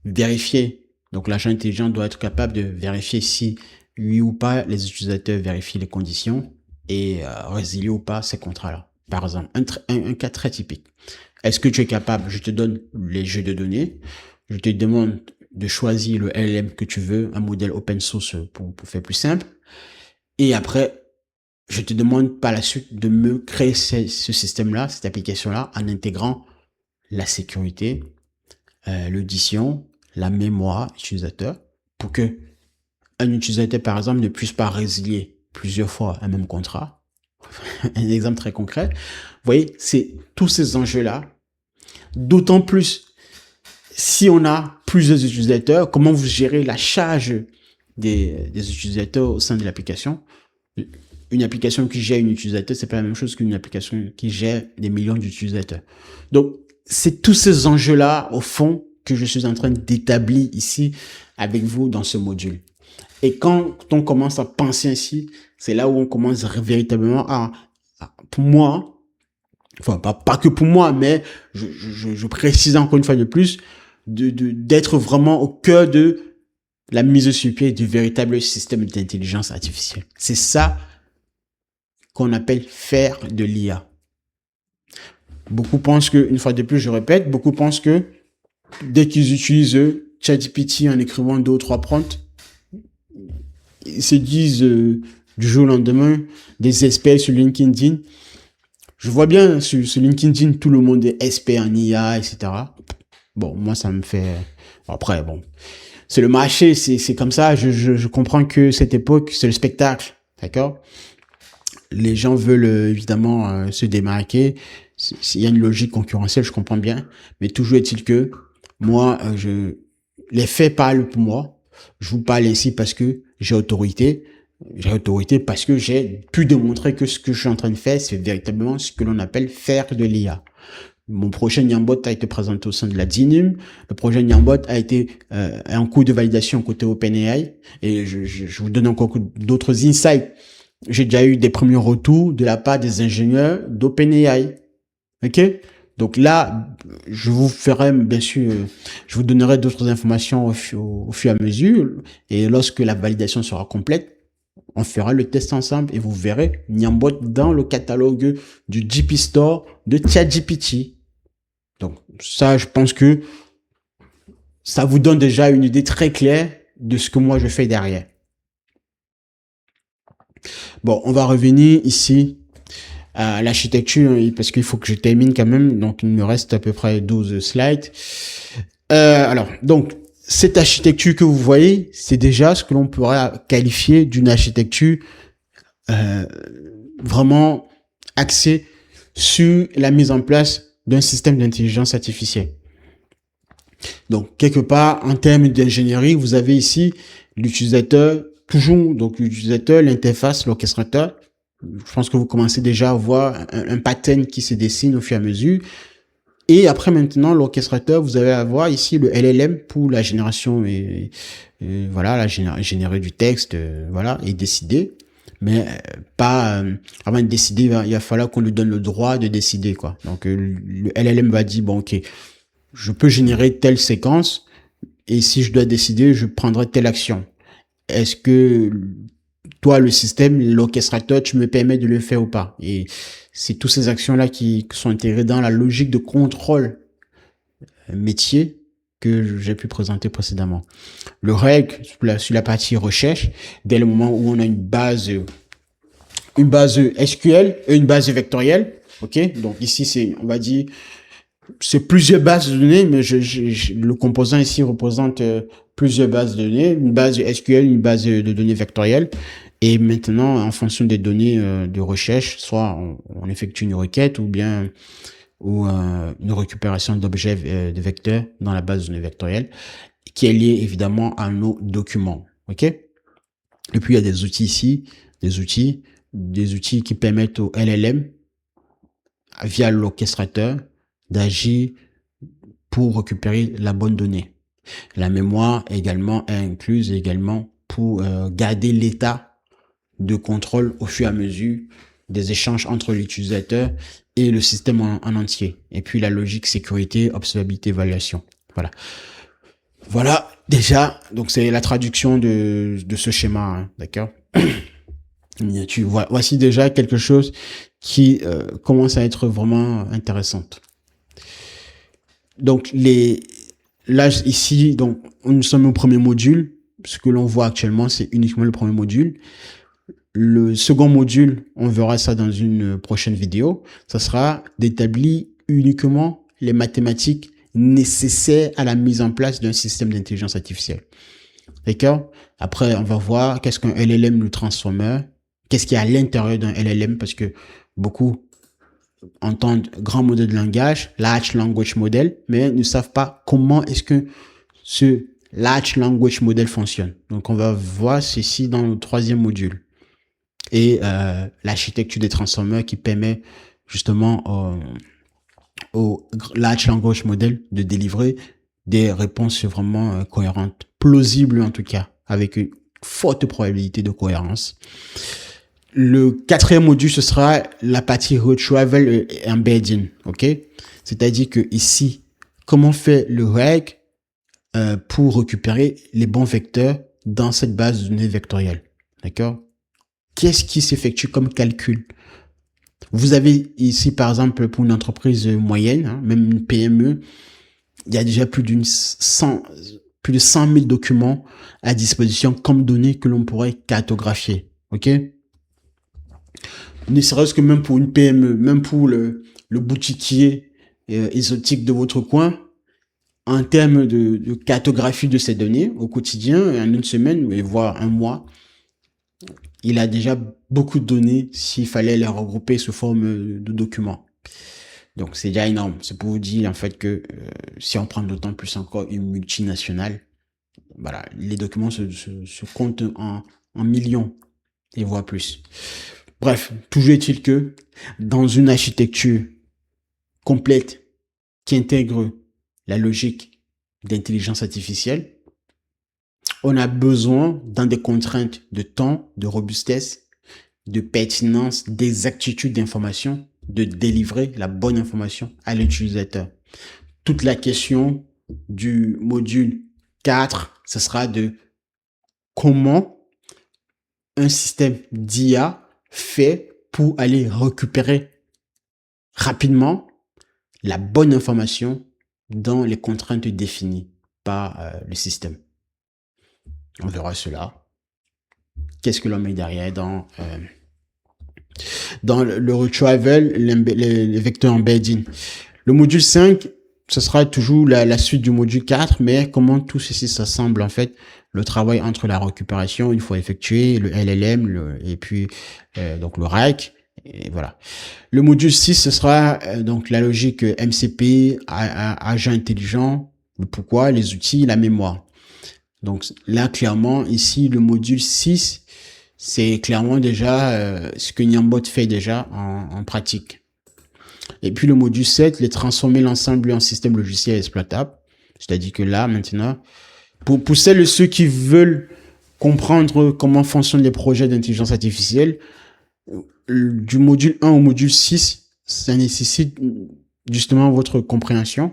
vérifier. Donc, l'agent intelligent doit être capable de vérifier si, oui ou pas, les utilisateurs vérifient les conditions et résilier ou pas ces contrats-là. Par exemple, un cas très typique. Est-ce que tu es capable? Je te donne les jeux de données. Je te demande de choisir le LLM que tu veux, un modèle open source pour faire plus simple. Et après, je te demande par la suite de me créer ce système-là, cette application-là, en intégrant la sécurité, l'audition, la mémoire utilisateur, pour que un utilisateur, par exemple, ne puisse pas résilier plusieurs fois un même contrat. Un exemple très concret. Vous voyez, c'est tous ces enjeux-là. D'autant plus si on a plusieurs utilisateurs, comment vous gérez la charge des utilisateurs au sein de l'application. Une application qui gère un utilisateur, c'est pas la même chose qu'une application qui gère des millions d'utilisateurs. Donc, c'est tous ces enjeux-là, au fond, que je suis en train d'établir ici avec vous dans ce module. Et quand on commence à penser ainsi, c'est là où on commence véritablement pour moi, enfin pas que pour moi, mais je précise encore une fois de plus, d'être vraiment au cœur de la mise sur pied du véritable système d'intelligence artificielle. C'est ça qu'on appelle faire de l'IA. Beaucoup pensent que, une fois de plus, je répète, beaucoup pensent que dès qu'ils utilisent ChatGPT en écrivant 2 ou 3 prompts, ils se disent du jour au lendemain des experts sur LinkedIn. Je vois bien sur LinkedIn, tout le monde est expert en IA, etc. Bon, moi, ça me fait... Après, bon, c'est le marché, c'est comme ça. Je comprends que cette époque, c'est le spectacle, d'accord? Les gens veulent évidemment se démarquer. Il y a une logique concurrentielle, je comprends bien. Mais toujours est-il que moi, les faits parlent pour moi. Je vous parle ici parce que j'ai autorité. J'ai autorité parce que j'ai pu démontrer que ce que je suis en train de faire, c'est véritablement ce que l'on appelle faire de l'IA. Mon prochain Nyambot a été présenté au sein de la DINUM. Le projet Nyambot a été en cours de validation côté OpenAI. Et je vous donne encore d'autres insights. J'ai déjà eu des premiers retours de la part des ingénieurs d'OpenAI. OK? Donc là, je vous ferai, bien sûr, je vous donnerai d'autres informations au fur et à mesure. Et lorsque la validation sera complète, on fera le test ensemble et vous verrez Nyambot dans le catalogue du GP Store de ChatGPT. Donc ça, je pense que ça vous donne déjà une idée très claire de ce que moi je fais derrière. Bon, on va revenir ici à l'architecture parce qu'il faut que je termine quand même. Donc, il me reste à peu près 12 slides. Alors, donc, cette architecture que vous voyez, c'est déjà ce que l'on pourrait qualifier d'une architecture vraiment axée sur la mise en place d'un système d'intelligence artificielle. Donc, quelque part, en termes d'ingénierie, vous avez ici l'utilisateur, toujours, donc l'utilisateur, l'interface, l'orchestrateur. Je pense que vous commencez déjà à voir un pattern qui se dessine au fur et à mesure. Et après, maintenant, l'orchestrateur, vous allez avoir ici le LLM pour la génération et voilà, générer du texte, voilà, et décider. Mais pas avant de décider, il va falloir qu'on lui donne le droit de décider, quoi. Donc, le LLM va dire, bon, ok, je peux générer telle séquence et si je dois décider, je prendrai telle action. Est-ce que toi, le système, l'orchestrateur, tu me permets de le faire ou pas? Et c'est toutes ces actions-là qui sont intégrées dans la logique de contrôle métier que j'ai pu présenter précédemment. Le règle sur la partie recherche, dès le moment où on a une base SQL et une base vectorielle, ok? Donc ici, on va dire, c'est plusieurs bases de données, mais le composant ici représente plusieurs bases de données, une base SQL, une base de données vectorielle. Et maintenant, en fonction des données de recherche, soit on effectue une requête ou bien une récupération d'objets de vecteurs dans la base de données vectorielle, qui est liée évidemment à nos documents. Ok? Et puis il y a des outils ici, des outils des outils qui permettent au LLM, via l'orchestrateur, d'agir pour récupérer la bonne donnée. La mémoire également est incluse également pour garder l'état de contrôle au fur et à mesure des échanges entre l'utilisateur et le système en entier. Et puis la logique sécurité, observabilité, évaluation. Voilà. Voilà déjà, donc c'est la traduction de ce schéma, hein, d'accord. Voici déjà quelque chose qui commence à être vraiment intéressante. Donc là ici, donc nous sommes au premier module. Ce que l'on voit actuellement, c'est uniquement le premier module. Le second module, on verra ça dans une prochaine vidéo. Ça sera d'établir uniquement les mathématiques nécessaires à la mise en place d'un système d'intelligence artificielle. D'accord? Après, on va voir qu'est-ce qu'un LLM, le transformer, qu'est-ce qu'il y a à l'intérieur d'un LLM, parce que beaucoup entendent grand modèle de langage, large language model, mais ne savent pas comment est-ce que ce large language model fonctionne. Donc, on va voir ceci dans le troisième module. Et l'architecture des transformers qui permet justement au large language model de délivrer des réponses vraiment cohérentes, plausibles en tout cas, avec une forte probabilité de cohérence. Le quatrième module, ce sera la partie retrieval et embedding, ok? C'est-à-dire que ici, comment fait le RAG pour récupérer les bons vecteurs dans cette base de données vectorielle, d'accord? Qu'est-ce qui s'effectue comme calcul? Vous avez ici, par exemple, pour une entreprise moyenne, hein, même une PME, il y a déjà plus de 100 000 documents à disposition comme données que l'on pourrait cartographier. Ok? Ne serait-ce que même pour une PME, même pour le boutiquier exotique de votre coin, en termes de cartographie de ces données au quotidien, en une semaine, voire un mois, il a déjà beaucoup de données s'il fallait les regrouper sous forme de documents. Donc c'est déjà énorme. C'est pour vous dire en fait que si on prend d'autant plus encore une multinationale, voilà, les documents se comptent en millions et voire plus. Bref, toujours est-il que dans une architecture complète qui intègre la logique d'intelligence artificielle, on a besoin, dans des contraintes de temps, de robustesse, de pertinence, d'exactitude d'information, de délivrer la bonne information à l'utilisateur. Toute la question du module 4, ce sera de comment un système d'IA fait pour aller récupérer rapidement la bonne information dans les contraintes définies par le système. On verra cela. Qu'est-ce que l'on met derrière dans le retrieval, les vecteurs embedding. Le module 5, ce sera toujours la suite du module 4, mais comment tout ceci s'assemble en fait, le travail entre la récupération, il faut effectuer le LLM et puis donc le RAG, et voilà. Le module 6, ce sera donc la logique MCP, agent intelligent, le pourquoi, les outils, la mémoire. Donc là, clairement, ici, le module 6, c'est clairement déjà ce que Niambot fait déjà en pratique. Et puis le module 7, les transformer l'ensemble en système logiciel exploitable. C'est-à-dire que là, maintenant, pour celles et ceux qui veulent comprendre comment fonctionnent les projets d'intelligence artificielle, du module 1 au module 6, ça nécessite justement votre compréhension.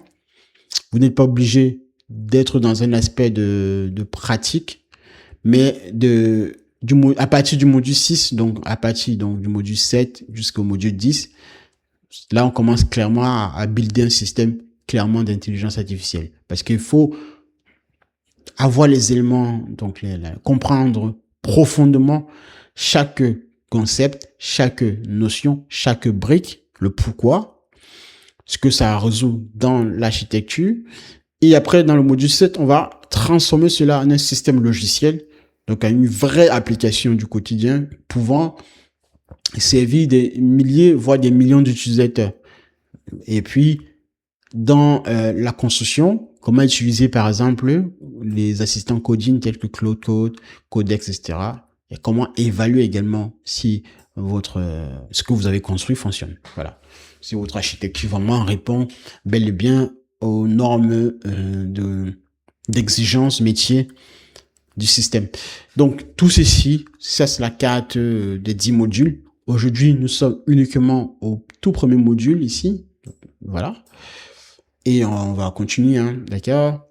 Vous n'êtes pas obligé d'être dans un aspect de pratique, mais à partir du module 6, donc à partir donc du module 7 jusqu'au module 10, là on commence clairement à builder un système clairement d'intelligence artificielle. Parce qu'il faut avoir les éléments, donc comprendre profondément chaque concept, chaque notion, chaque brique, le pourquoi, ce que ça résout dans l'architecture. Et après, dans le module 7, on va transformer cela en un système logiciel, donc en une vraie application du quotidien, pouvant servir des milliers, voire des millions d'utilisateurs. Et puis, dans la construction, comment utiliser par exemple les assistants coding tels que Claude Code, Codex, etc. et comment évaluer également si ce que vous avez construit fonctionne. Voilà. Si votre architecture vraiment répond bel et bien aux normes d'exigence métier du système. Donc, tout ceci, ça c'est la carte des 10 modules. Aujourd'hui, nous sommes uniquement au tout premier module ici. Voilà. Et on va continuer, hein, d'accord?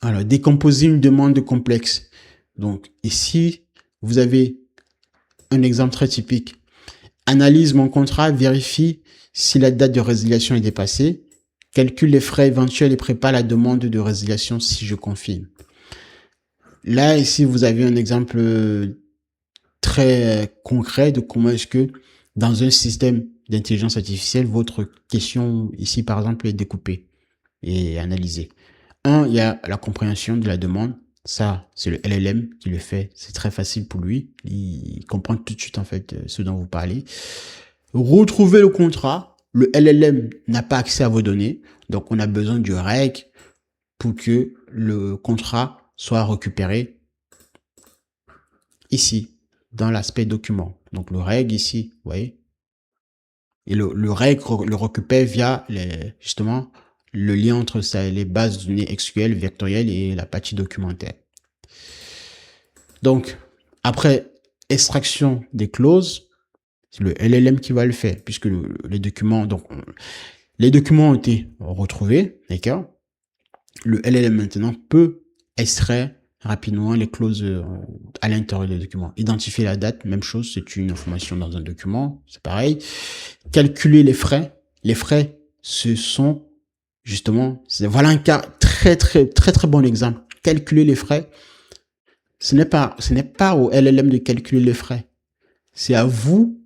Alors, décomposer une demande complexe. Donc, ici, vous avez un exemple très typique. Analyse mon contrat, vérifie si la date de résiliation est dépassée. Calcule les frais éventuels et prépare la demande de résiliation si je confirme. Là, ici, vous avez un exemple très concret de comment est-ce que dans un système d'intelligence artificielle, votre question ici, par exemple, est découpée et analysée. Il y a la compréhension de la demande. Ça, c'est le LLM qui le fait. C'est très facile pour lui. Il comprend tout de suite, en fait, ce dont vous parlez. Retrouver le contrat. Le LLM n'a pas accès à vos données. Donc, on a besoin du reg pour que le contrat soit récupéré ici, dans l'aspect document. Donc, le reg ici, vous voyez. Et le reg le récupère via justement le lien entre les bases de données SQL vectorielles et la partie documentaire. Donc, après extraction des clauses, c'est le LLM qui va le faire, puisque les documents ont été retrouvés, d'accord? Le LLM maintenant peut extraire rapidement les clauses à l'intérieur des documents. Identifier la date, même chose, c'est une information dans un document, c'est pareil. Calculer les frais. Les frais, ce sont justement, voilà un cas très bon exemple. Calculer les frais, ce n'est pas au LLM de calculer les frais. C'est à vous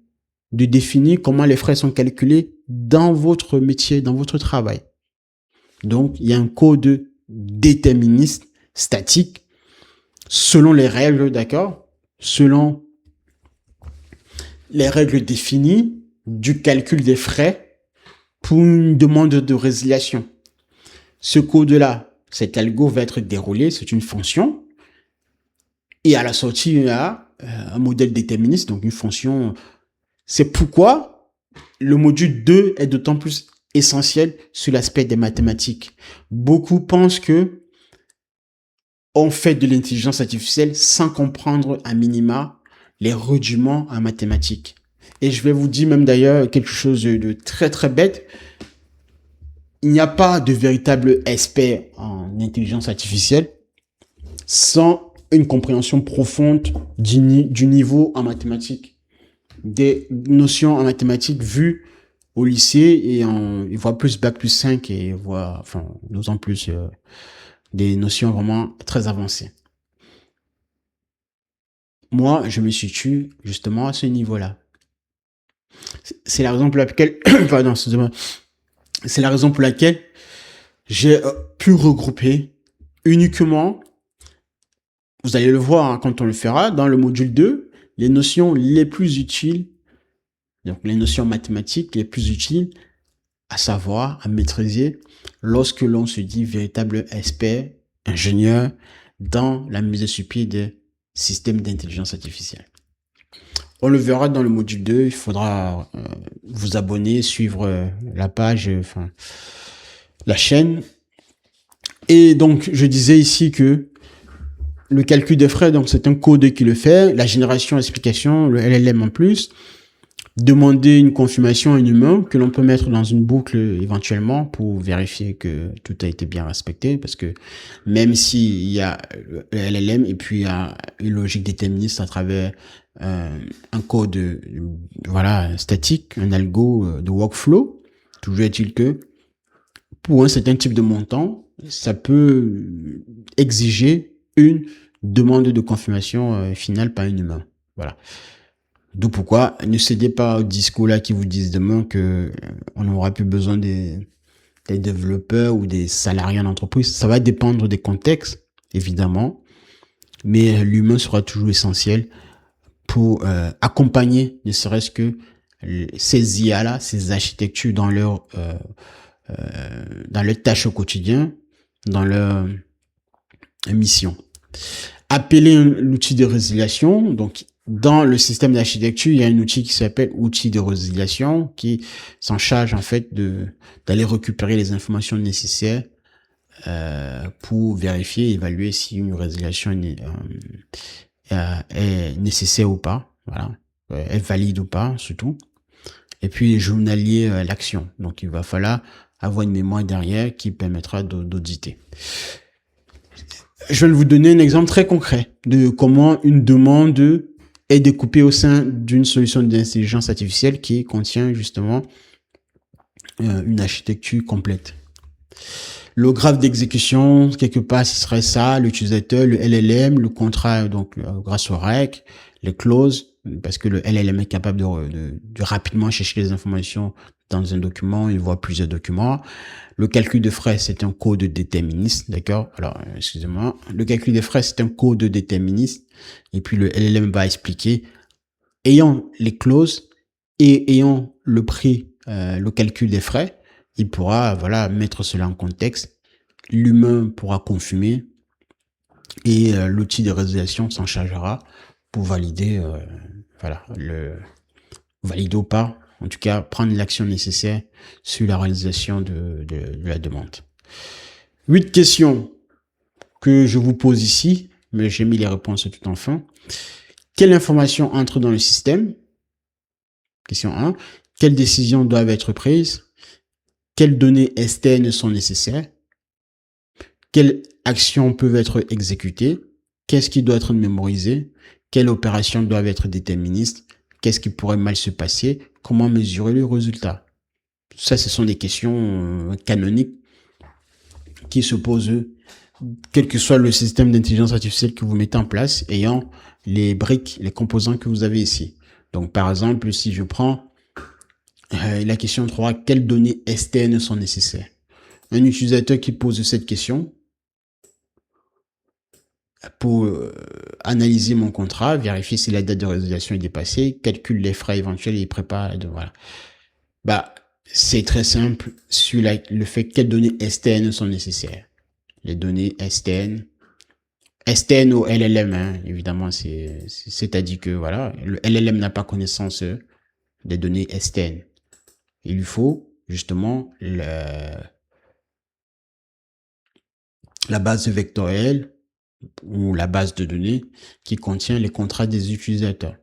de définir comment les frais sont calculés dans votre métier, dans votre travail. Donc, il y a un code déterministe statique selon les règles, d'accord? Selon les règles définies du calcul des frais pour une demande de résiliation. Ce code-là, cet algo va être déroulé, c'est une fonction. Et à la sortie, il y a un modèle déterministe, donc une fonction. C'est pourquoi le module 2 est d'autant plus essentiel sur l'aspect des mathématiques. Beaucoup pensent que on fait de l'intelligence artificielle sans comprendre à minima les rudiments en mathématiques. Et je vais vous dire même d'ailleurs quelque chose de très bête. Il n'y a pas de véritable expert en intelligence artificielle sans une compréhension profonde du niveau en mathématiques. Des notions en mathématiques vues au lycée et il voit plus bac plus 5 et voit, enfin, d'autant plus des notions vraiment très avancées. Moi, je me situe justement à ce niveau-là. C'est la raison pour laquelle, pardon, c'est la raison pour laquelle j'ai pu regrouper uniquement, vous allez le voir hein, quand on le fera, dans le module 2, les notions les plus utiles, donc les notions mathématiques les plus utiles à savoir, à maîtriser lorsque l'on se dit véritable expert, ingénieur dans la mise sur pied des systèmes d'intelligence artificielle. On le verra dans le module 2, il faudra vous abonner, suivre la page, la chaîne. Et donc, je disais ici que le calcul des frais, donc c'est un code qui le fait, la génération explication, le LLM en plus, demander une confirmation à un humain que l'on peut mettre dans une boucle éventuellement pour vérifier que tout a été bien respecté, parce que même s'il y a le LLM et puis il y a une logique déterministe à travers un code voilà statique, un algo de workflow, toujours est-il que pour un certain type de montant, ça peut exiger une demande de confirmation finale par un humain. Voilà. D'où pourquoi ne cédez pas aux discours là qui vous disent demain que on n'aura plus besoin des développeurs ou des salariés en entreprise. Ça va dépendre des contextes, évidemment, mais l'humain sera toujours essentiel pour accompagner, ne serait-ce que ces IA là, ces architectures dans leur tâches au quotidien, dans leur mission. appeler l'outil de résiliation. Donc, dans le système d'architecture, il y a un outil qui s'appelle outil de résiliation qui s'en charge en fait d'aller récupérer les informations nécessaires pour vérifier et évaluer si une résiliation est nécessaire ou pas, voilà, est valide ou pas surtout. Et puis journalier l'action. Donc il va falloir avoir une mémoire derrière qui permettra d'auditer. Je vais vous donner un exemple très concret de comment une demande est découpée au sein d'une solution d'intelligence artificielle qui contient justement une architecture complète. Le graphe d'exécution, quelque part, ce serait ça, l'utilisateur, le LLM, le contrat, donc grâce au REC, les clauses, parce que le LLM est capable de rapidement chercher les informations dans un document, il voit plusieurs documents. Le calcul de frais, c'est un code déterministe, d'accord? Alors, excusez-moi. Le calcul des frais, c'est un code déterministe. Et puis, le LLM va expliquer, ayant les clauses et ayant le prix, le calcul des frais, il pourra, voilà, mettre cela en contexte. L'humain pourra confirmer et l'outil de résolution s'en chargera pour valider, voilà, valider ou pas, en tout cas prendre l'action nécessaire sur la réalisation de la demande. 8 questions que je vous pose ici, mais j'ai mis les réponses tout en fin. Quelle information entre dans le système? Question 1. Quelles décisions doivent être prises? Quelles données externes sont nécessaires? Quelles actions peuvent être exécutées? Qu'est-ce qui doit être mémorisé? Quelles opérations doivent être déterministes? Qu'est-ce qui pourrait mal se passer? Comment mesurer le résultat? Ça, ce sont des questions canoniques qui se posent, quel que soit le système d'intelligence artificielle que vous mettez en place, ayant les briques, les composants que vous avez ici. Donc, par exemple, si je prends la question 3, quelles données externes sont nécessaires? Un utilisateur qui pose cette question pour analyser mon contrat, vérifier si la date de résiliation est dépassée, calcule les frais éventuels et prépare. Voilà. Bah, c'est très simple sur le fait quelles données externes sont nécessaires. Les données externes au LLM, hein, évidemment, c'est-à-dire que voilà, le LLM n'a pas connaissance des données externes. Il lui faut justement la base vectorielle ou la base de données qui contient les contrats des utilisateurs.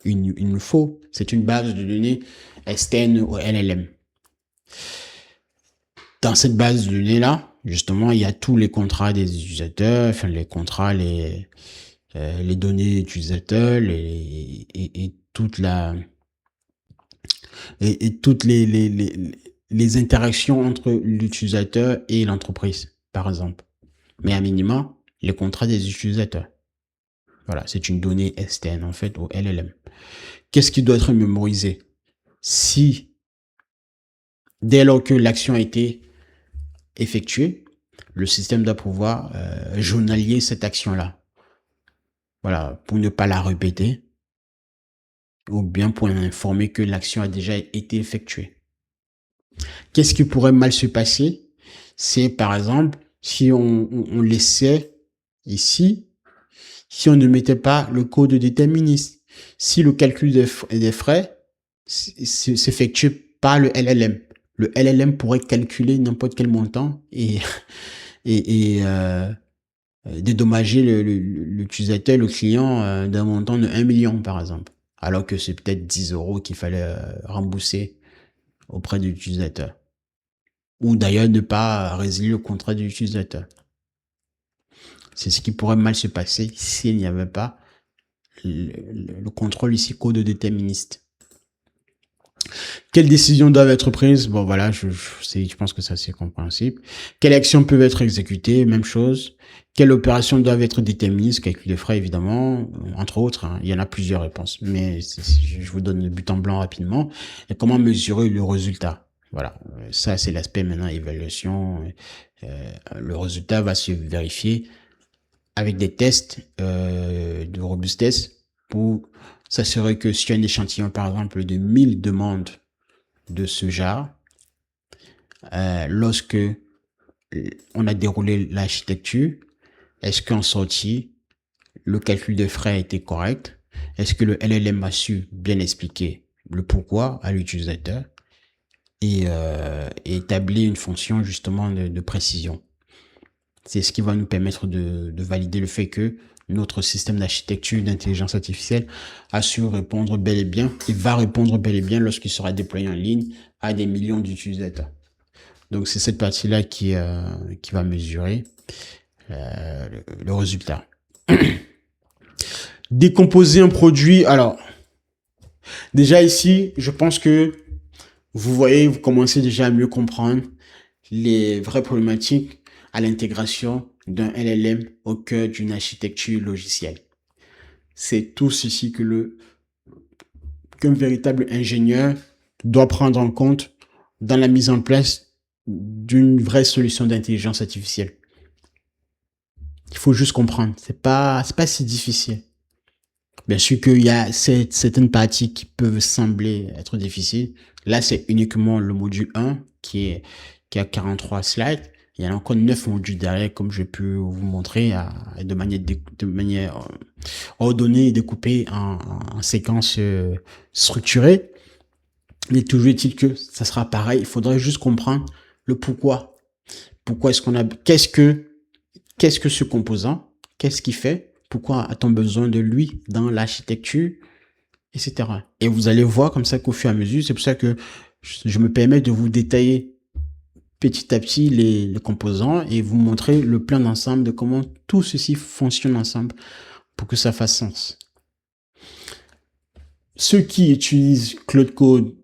Il nous faut, c'est une base de données externe au LLM. Dans cette base de données-là, justement, il y a tous les contrats des utilisateurs, enfin les contrats, les données utilisateurs, et toute la et toutes les interactions entre l'utilisateur et l'entreprise, par exemple. Mais à minima, les contrats des utilisateurs. Voilà, c'est une donnée externe en fait au LLM. Qu'est-ce qui doit être mémorisé? Si, dès lors que l'action a été effectuée, le système doit pouvoir journalier cette action-là. Voilà, pour ne pas la répéter, ou bien pour informer que l'action a déjà été effectuée. Qu'est-ce qui pourrait mal se passer? C'est par exemple, si on laissait ici, si on ne mettait pas le code déterministe, si le calcul des frais s'effectue par le LLM. Le LLM pourrait calculer n'importe quel montant et dédommager l'utilisateur, le client d'un montant de 1 million par exemple. Alors que c'est peut-être 10 euros qu'il fallait rembourser auprès de l'utilisateur. Ou d'ailleurs ne pas résilier le contrat de l'utilisateur. C'est ce qui pourrait mal se passer s'il n'y avait pas le contrôle ici code déterministe. Quelles décisions doivent être prises? Bon, voilà, je pense que ça c'est compréhensible. Quelles actions peuvent être exécutées? Même chose. Quelles opérations doivent être déterministes? Calcul des frais, évidemment, entre autres. Hein. Il y en a plusieurs réponses, mais je vous donne le but en blanc rapidement. Et comment mesurer le résultat? Voilà, ça c'est l'aspect maintenant évaluation. Le résultat va se vérifier avec des tests de robustesse pour s'assurer que si un échantillon, par exemple, de 1000 demandes de ce genre, lorsque on a déroulé l'architecture, Est-ce qu'en sortie, le calcul des frais a été correct? Est-ce que le LLM a su bien expliquer le pourquoi à l'utilisateur et établir une fonction justement de précision? C'est ce qui va nous permettre de valider le fait que notre système d'architecture d'intelligence artificielle a su répondre bel et bien et va répondre bel et bien lorsqu'il sera déployé en ligne à des millions d'utilisateurs. Donc c'est cette partie-là qui va mesurer le résultat. Décomposer un produit. Alors, déjà ici, je pense que vous voyez, vous commencez déjà à mieux comprendre les vraies problématiques à l'intégration d'un LLM au cœur d'une architecture logicielle. C'est tout ceci qu'un véritable ingénieur doit prendre en compte dans la mise en place d'une vraie solution d'intelligence artificielle. Il faut juste comprendre. C'est pas si difficile. Bien sûr qu'il y a certaines parties qui peuvent sembler être difficiles. Là, c'est uniquement le module 1 qui a 43 slides. Il y a encore 9 modules derrière, comme je peux vous montrer, de manière ordonnée et découpée en séquences structurées. Mais toujours est-il que ça sera pareil. Il faudrait juste comprendre le pourquoi. Pourquoi est-ce qu'on a, qu'est-ce que ce composant? Qu'est-ce qu'il fait? Pourquoi a-t-on besoin de lui dans l'architecture, etc. Et vous allez voir comme ça qu'au fur et à mesure, c'est pour ça que je me permets de vous détailler petit à petit les composants et vous montrer le plan d'ensemble de comment tout ceci fonctionne ensemble pour que ça fasse sens. Ceux qui utilisent Claude Code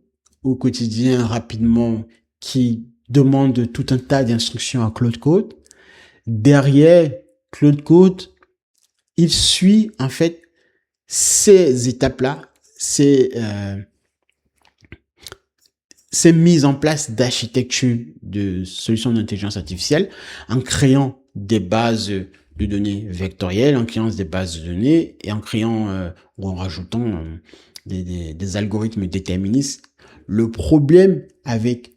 au quotidien rapidement, qui demandent tout un tas d'instructions à Claude Code, derrière Claude Code, il suit en fait ces étapes-là, ces mises en place d'architecture de solutions d'intelligence artificielle en créant des bases de données vectorielles, en créant des bases de données et en créant ou en rajoutant des algorithmes déterministes. Le problème avec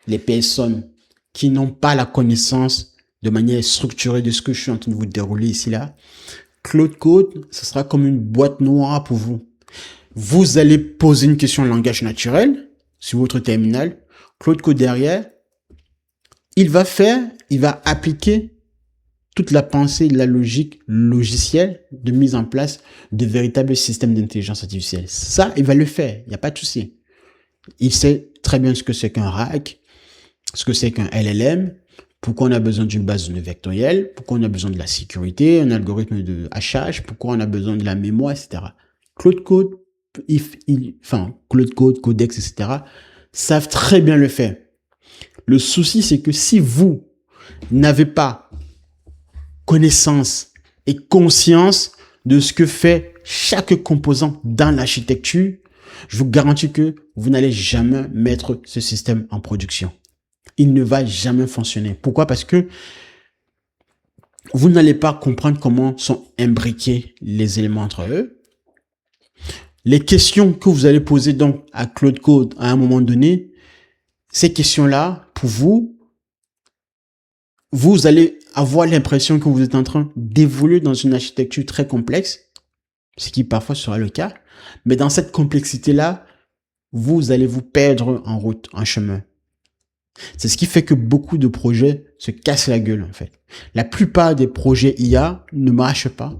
les personnes qui n'ont pas la connaissance de manière structurée de ce que je suis en train de vous dérouler ici là, Claude Code, ce sera comme une boîte noire pour vous. Vous allez poser une question en langage naturel sur votre terminal. Claude Code derrière, il va appliquer toute la pensée, la logique logicielle de mise en place de véritables systèmes d'intelligence artificielle. Ça, il va le faire. Il n'y a pas de souci. Il sait très bien ce que c'est qu'un RAG, ce que c'est qu'un LLM, pourquoi on a besoin d'une base de données vectorielle, pourquoi on a besoin de la sécurité, un algorithme de hachage, pourquoi on a besoin de la mémoire, etc. Claude Code, Claude Code, Codex, etc. savent très bien le faire. Le souci, c'est que si vous n'avez pas connaissance et conscience de ce que fait chaque composant dans l'architecture, je vous garantis que vous n'allez jamais mettre ce système en production. Il ne va jamais fonctionner. Pourquoi? Parce que vous n'allez pas comprendre comment sont imbriqués les éléments entre eux. Les questions que vous allez poser donc à Claude Code à un moment donné, ces questions-là, pour vous, vous allez avoir l'impression que vous êtes en train d'évoluer dans une architecture très complexe, ce qui parfois sera le cas, mais dans cette complexité-là, vous allez vous perdre en route, en chemin. C'est ce qui fait que beaucoup de projets se cassent la gueule, en fait. La plupart des projets IA ne marchent pas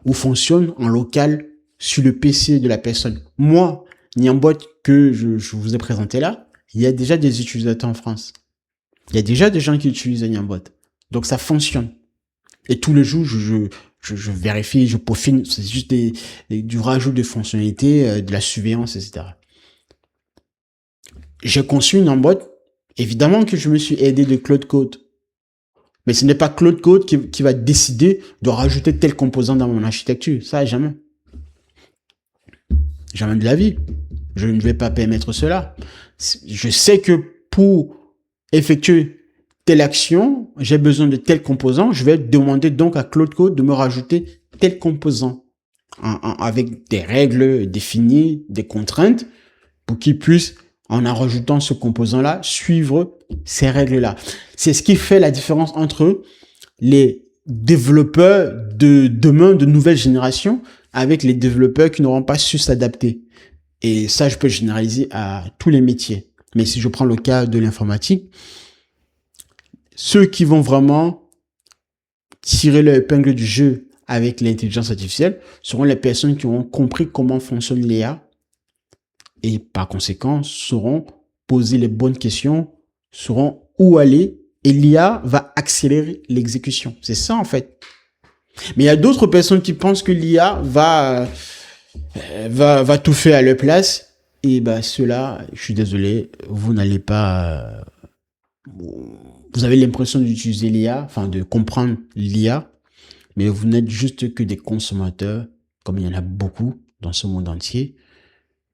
ou fonctionnent en local sur le PC de la personne. Moi, Niambot, que je vous ai présenté là, il y a déjà des utilisateurs en France. Il y a déjà des gens qui utilisent Niambot. Donc ça fonctionne. Et tous les jours, je vérifie, je peaufine. C'est juste du rajout de fonctionnalités, de la surveillance, etc. J'ai conçu Niambot. Évidemment que je me suis aidé de Claude Code. Mais ce n'est pas Claude Code qui va décider de rajouter tel composant dans mon architecture. Ça, jamais. Jamais de la vie. Je ne vais pas permettre cela. Je sais que pour effectuer telle action, j'ai besoin de tel composant. Je vais demander donc à Claude Code de me rajouter tel composant avec des règles définies, des contraintes pour qu'il puisse, en rajoutant ce composant-là, suivre ces règles-là. C'est ce qui fait la différence entre les développeurs de demain, de nouvelles générations, avec les développeurs qui n'auront pas su s'adapter. Et ça, je peux généraliser à tous les métiers. Mais si je prends le cas de l'informatique, ceux qui vont vraiment tirer leur épingle du jeu avec l'intelligence artificielle seront les personnes qui auront compris comment fonctionne l'IA et par conséquent sauront poser les bonnes questions, sauront où aller et l'IA va accélérer l'exécution. C'est ça en fait. Mais il y a d'autres personnes qui pensent que l'IA va tout faire à leur place et bah ceux-là, je suis désolé, vous n'allez pas vous avez l'impression d'utiliser l'IA, enfin de comprendre l'IA, mais vous n'êtes juste que des consommateurs, comme il y en a beaucoup dans ce monde entier,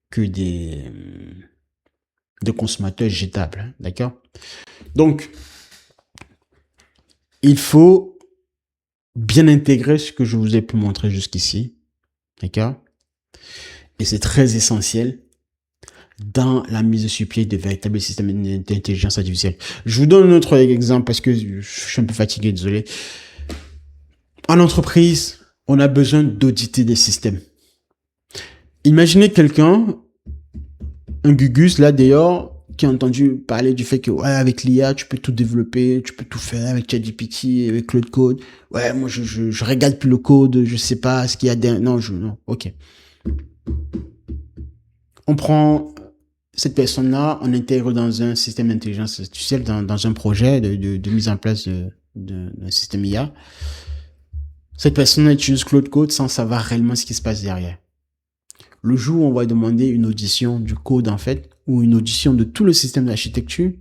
que des consommateurs jetables, hein, d'accord? Donc, il faut bien intégrer ce que je vous ai pu montrer jusqu'ici, d'accord? Et c'est très essentiel dans la mise sur pied de véritables systèmes d'intelligence artificielle. Je vous donne un autre exemple parce que je suis un peu fatigué, désolé. En entreprise, on a besoin d'auditer des systèmes. Imaginez quelqu'un, un Gugus là d'ailleurs, qui a entendu parler du fait que ouais, avec l'IA, tu peux tout développer, tu peux tout faire avec ChatGPT, avec Claude Code. Ouais, moi je regarde plus le code, je sais pas ce qu'il y a derrière. Non, ok. On prend cette personne-là, on intègre dans un système d'intelligence artificielle, dans un projet de mise en place d'un système IA. Cette personne utilise Claude Code sans savoir réellement ce qui se passe derrière. Le jour où on va demander une audition du code, en fait, ou une audition de tout le système d'architecture,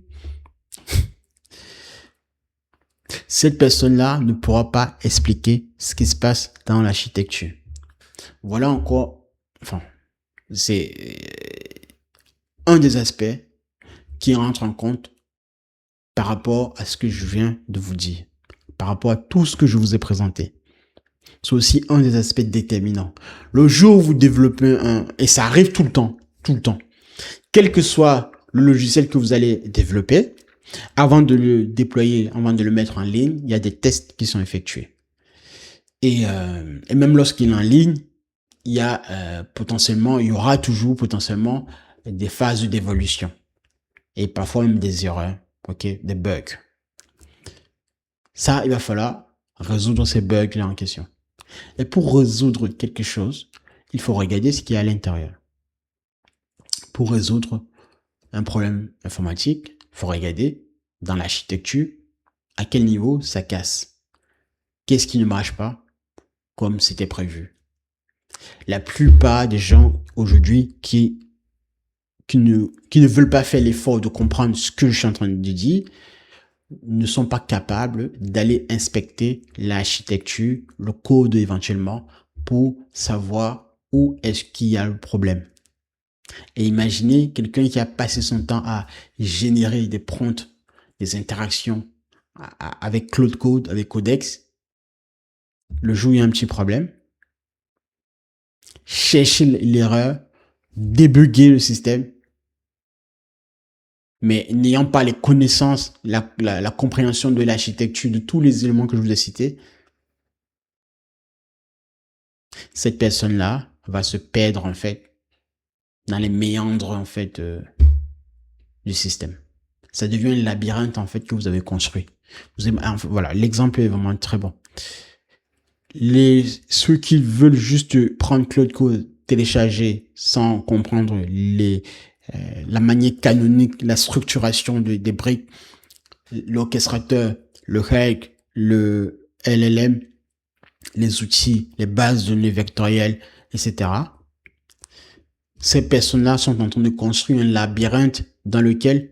cette personne-là ne pourra pas expliquer ce qui se passe dans l'architecture. Voilà encore, enfin, c'est un des aspects qui rentre en compte par rapport à ce que je viens de vous dire, par rapport à tout ce que je vous ai présenté. C'est aussi un des aspects déterminants. Le jour où vous développez et ça arrive tout le temps, quel que soit le logiciel que vous allez développer, avant de le déployer, avant de le mettre en ligne, il y a des tests qui sont effectués. Et même lorsqu'il est en ligne, il y aura toujours potentiellement des phases d'évolution. Et parfois même des erreurs, des bugs. Ça, il va falloir résoudre ces bugs-là en question. Et pour résoudre quelque chose, il faut regarder ce qu'il y a à l'intérieur. Pour résoudre un problème informatique, il faut regarder dans l'architecture à quel niveau ça casse. Qu'est-ce qui ne marche pas comme c'était prévu. La plupart des gens aujourd'hui qui ne veulent pas faire l'effort de comprendre ce que je suis en train de dire ne sont pas capables d'aller inspecter l'architecture, le code éventuellement, pour savoir où est-ce qu'il y a le problème. Et imaginez quelqu'un qui a passé son temps à générer des prompts, des interactions avec Claude Code, avec Codex. Le jour où il y a un petit problème, chercher l'erreur, débugger le système, mais n'ayant pas les connaissances, la compréhension de l'architecture, de tous les éléments que je vous ai cités, cette personne-là va se perdre en fait dans les méandres en fait du système. Ça devient un labyrinthe en fait que vous avez construit. Voilà, l'exemple est vraiment très bon. Ceux qui veulent juste prendre Claude Code, télécharger sans comprendre la manière canonique, la structuration des briques, l'orchestrateur, le REG, le LLM, les outils, les bases de données vectorielles, etc. Ces personnes-là sont en train de construire un labyrinthe dans lequel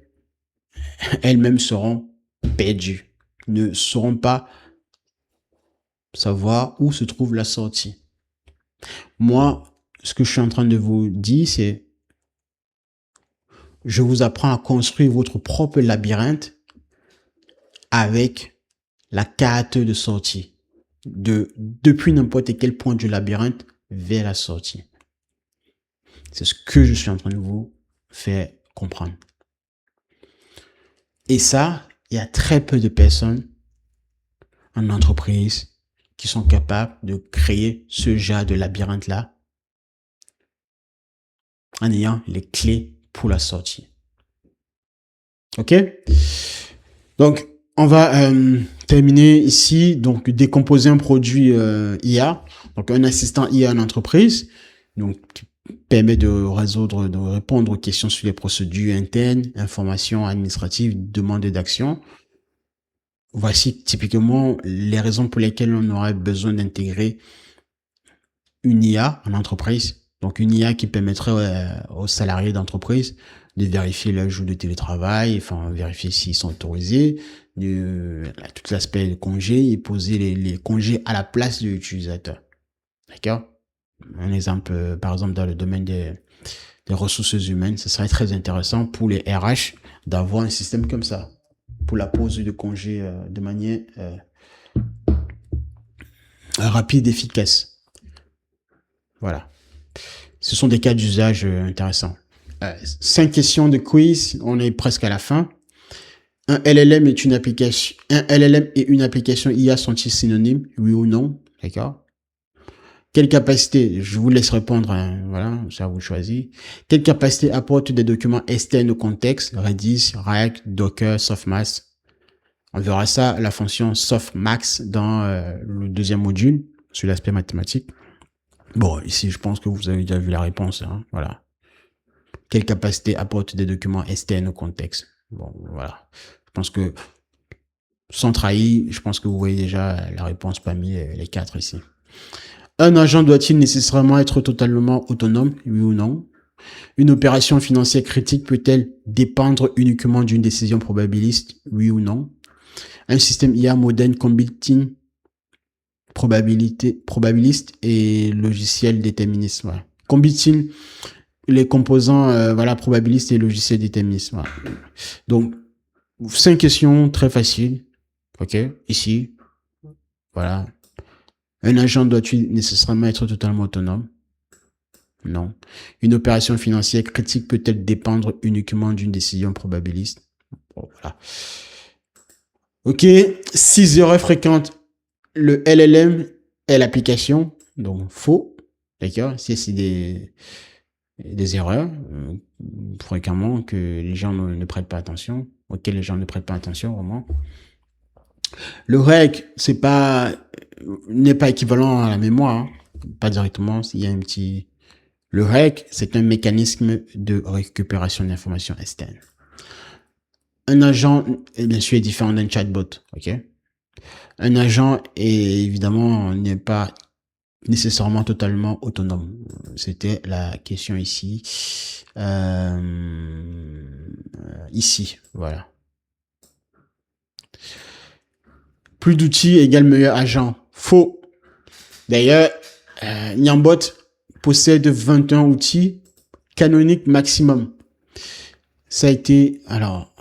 elles-mêmes seront perdues, ne sauront pas savoir où se trouve la sortie. Moi, ce que je suis en train de vous dire, c'est je vous apprends à construire votre propre labyrinthe avec la carte de sortie depuis n'importe quel point du labyrinthe vers la sortie. C'est ce que je suis en train de vous faire comprendre. Et ça, il y a très peu de personnes en entreprise qui sont capables de créer ce genre de labyrinthe-là en ayant les clés pour la sortie. OK? Donc, on va terminer ici. Donc, décomposer un produit IA. Donc, un assistant IA en entreprise. Donc, qui permet de répondre aux questions sur les procédures internes, informations administratives, demandes d'action. Voici typiquement les raisons pour lesquelles on aurait besoin d'intégrer une IA en entreprise. Donc, une IA qui permettrait aux salariés d'entreprise de vérifier leur jour de télétravail, enfin, vérifier s'ils sont autorisés, tout l'aspect de congé et poser les congés à la place de l'utilisateur. D'accord? Un exemple, par exemple, dans le domaine des ressources humaines, ce serait très intéressant pour les RH d'avoir un système comme ça, pour la pose de congés de manière rapide et efficace. Voilà. Ce sont des cas d'usage intéressants. 5 questions de quiz, on est presque à la fin. Un LLM et une application IA sont-ils synonymes, oui ou non? D'accord. Quelle capacité, je vous laisse répondre, hein, voilà, ça vous choisit. Quelle capacité apporte des documents externes au contexte, Redis, React, Docker, Softmax? On verra ça, la fonction Softmax dans le deuxième module, sur l'aspect mathématique. Bon, ici, je pense que vous avez déjà vu la réponse, hein, voilà. Quelle capacité apporte des documents externes au contexte? Bon, voilà. Je pense que, sans trahir, je pense que vous voyez déjà la réponse parmi les 4 ici. Un agent doit-il nécessairement être totalement autonome, oui ou non? Une opération financière critique peut-elle dépendre uniquement d'une décision probabiliste, oui ou non? Un système IA moderne combine probabiliste et logiciel déterministe. Voilà. Combine les composants probabilistes et logiciel déterministe. Voilà. Donc, 5 questions très faciles. OK, ici, voilà. Un agent doit-il nécessairement être totalement autonome? Non. Une opération financière critique peut-elle dépendre uniquement d'une décision probabiliste? Bon, voilà. OK. 6 erreurs fréquentes. Le LLM est l'application. Donc, faux. D'accord? C'est des erreurs fréquemment que les gens ne prêtent pas attention, auxquelles les gens ne prêtent pas attention vraiment. Le REC, n'est pas équivalent à la mémoire, hein. Pas directement. Il y a un petit. Le REC, c'est un mécanisme de récupération d'informations externes. Un agent, bien sûr, est différent d'un chatbot. Ok. Un agent évidemment n'est pas nécessairement totalement autonome. C'était la question ici. Ici, voilà. Plus d'outils égale meilleur agent. Faux. D'ailleurs, Nyambot possède 21 outils canoniques maximum. Ça a été, alors,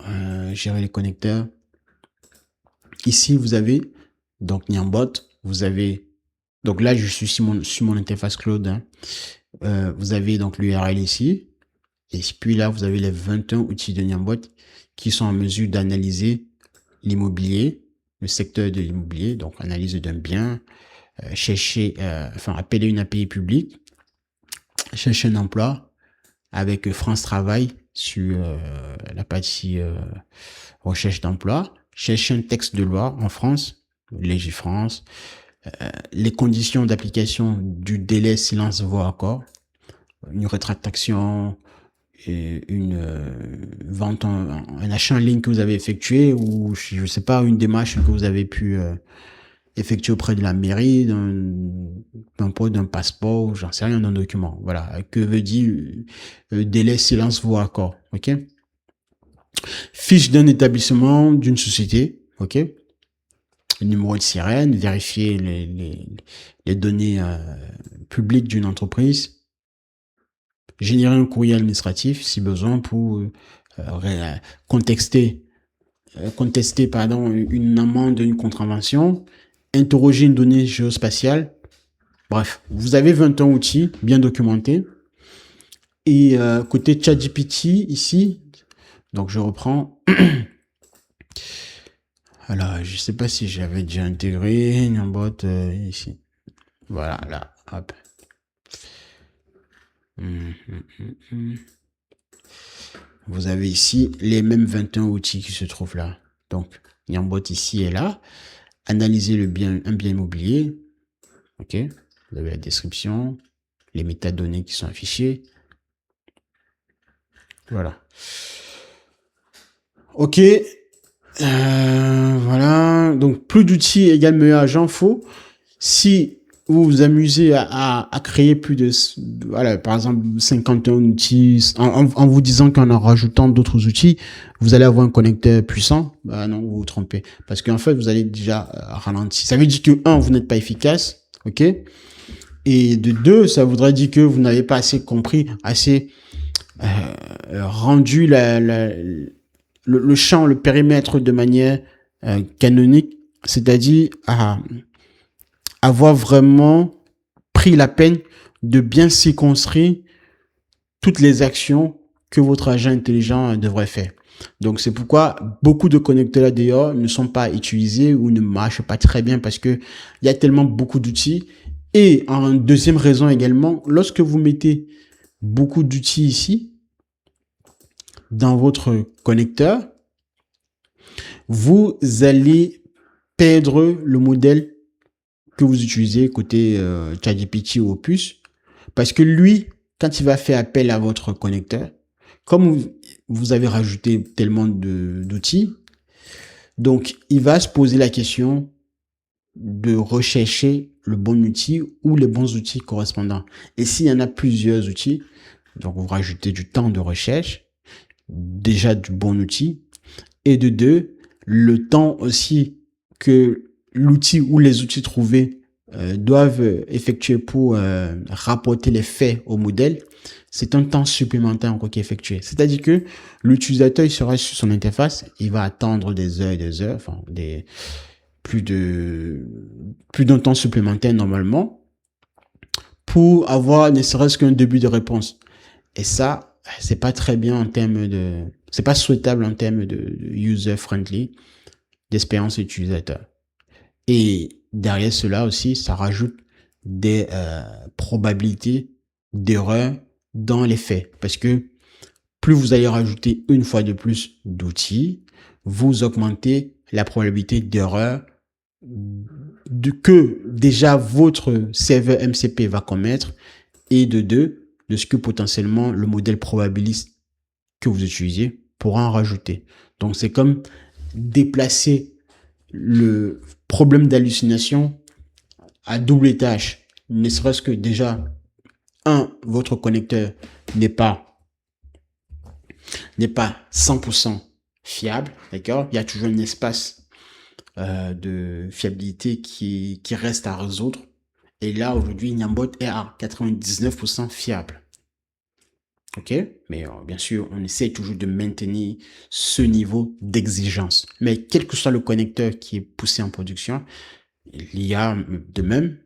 gérer les connecteurs. Ici, vous avez, donc Nyambot, vous avez, donc là, je suis sur mon interface cloud, hein. Vous avez donc l'URL ici. Et puis là, vous avez les 21 outils de Nyambot qui sont en mesure d'analyser l'immobilier, le secteur de l'immobilier, donc analyse d'un bien, appeler une API publique, chercher un emploi avec France Travail sur la partie recherche d'emploi, chercher un texte de loi en France, Légifrance, les conditions d'application du délai silence voix accord, une rétractation, une vente, un achat en ligne que vous avez effectué ou je sais pas, une démarche que vous avez pu effectuer auprès de la mairie, d'un passeport, j'en sais rien, d'un document. Voilà. Que veut dire délai silence voix accord. OK? Fiche d'un établissement, d'une société. OK? Le numéro de sirène, vérifier les données publiques d'une entreprise. Générer un courrier administratif si besoin pour contester une amende, une contravention, interroger une donnée géospatiale. Bref, vous avez 21 outils bien documentés. Et côté ChatGPT ici, donc je reprends. Alors, je sais pas si j'avais déjà intégré Niambot ici. Voilà, là, hop. Vous avez ici les mêmes 21 outils qui se trouvent là. Donc, Niambot ici et là. Analyser un bien immobilier. OK. Vous avez la description, les métadonnées qui sont affichées. Voilà. OK. Voilà. Donc, plus d'outils égale meilleur agent. Faux. Si vous vous amusez à créer plus de, voilà, par exemple, 51 outils, en vous disant qu'en en rajoutant d'autres outils, vous allez avoir un connecteur puissant, bah non, vous vous trompez. Parce qu'en fait, vous allez déjà ralentir. Ça veut dire que, un, vous n'êtes pas efficace, ok? Et de deux, ça voudrait dire que vous n'avez pas assez compris, assez rendu le champ, le périmètre de manière canonique, c'est-à-dire à avoir vraiment pris la peine de bien circonscrire toutes les actions que votre agent intelligent devrait faire. Donc, c'est pourquoi beaucoup de connecteurs ADA ne sont pas utilisés ou ne marchent pas très bien parce que il y a tellement beaucoup d'outils. Et en deuxième raison également, lorsque vous mettez beaucoup d'outils ici dans votre connecteur, vous allez perdre le modèle que vous utilisez côté ChatGPT ou Opus, parce que lui, quand il va faire appel à votre connecteur, comme vous avez rajouté tellement d'outils, donc il va se poser la question de rechercher le bon outil ou les bons outils correspondants. Et s'il y en a plusieurs outils, donc vous rajoutez du temps de recherche, déjà du bon outil, et de deux, le temps aussi que l'outil ou les outils trouvés doivent effectuer pour rapporter les faits au modèle, c'est un temps supplémentaire encore qui est effectué. C'est-à-dire que l'utilisateur, il sera sur son interface, il va attendre des heures et des heures, enfin plus d'un temps supplémentaire normalement, pour avoir ne serait-ce qu'un début de réponse. Et ça, c'est pas très bien en termes c'est pas souhaitable en termes de user-friendly, d'expérience utilisateur. Et derrière cela aussi, ça rajoute des probabilités d'erreur dans les faits. Parce que plus vous allez rajouter une fois de plus d'outils, vous augmentez la probabilité d'erreur que déjà votre serveur MCP va commettre et de deux, de ce que potentiellement le modèle probabiliste que vous utilisez pourra en rajouter. Donc c'est comme déplacer le problème d'hallucination à double étage, ne serait-ce que déjà, votre connecteur n'est pas 100% fiable, d'accord? Il y a toujours un espace de fiabilité qui reste à résoudre. Et là, aujourd'hui, Niambot est à 99% fiable. Ok? Mais bien sûr, on essaie toujours de maintenir ce niveau d'exigence. Mais quel que soit le connecteur qui est poussé en production, il y a de même,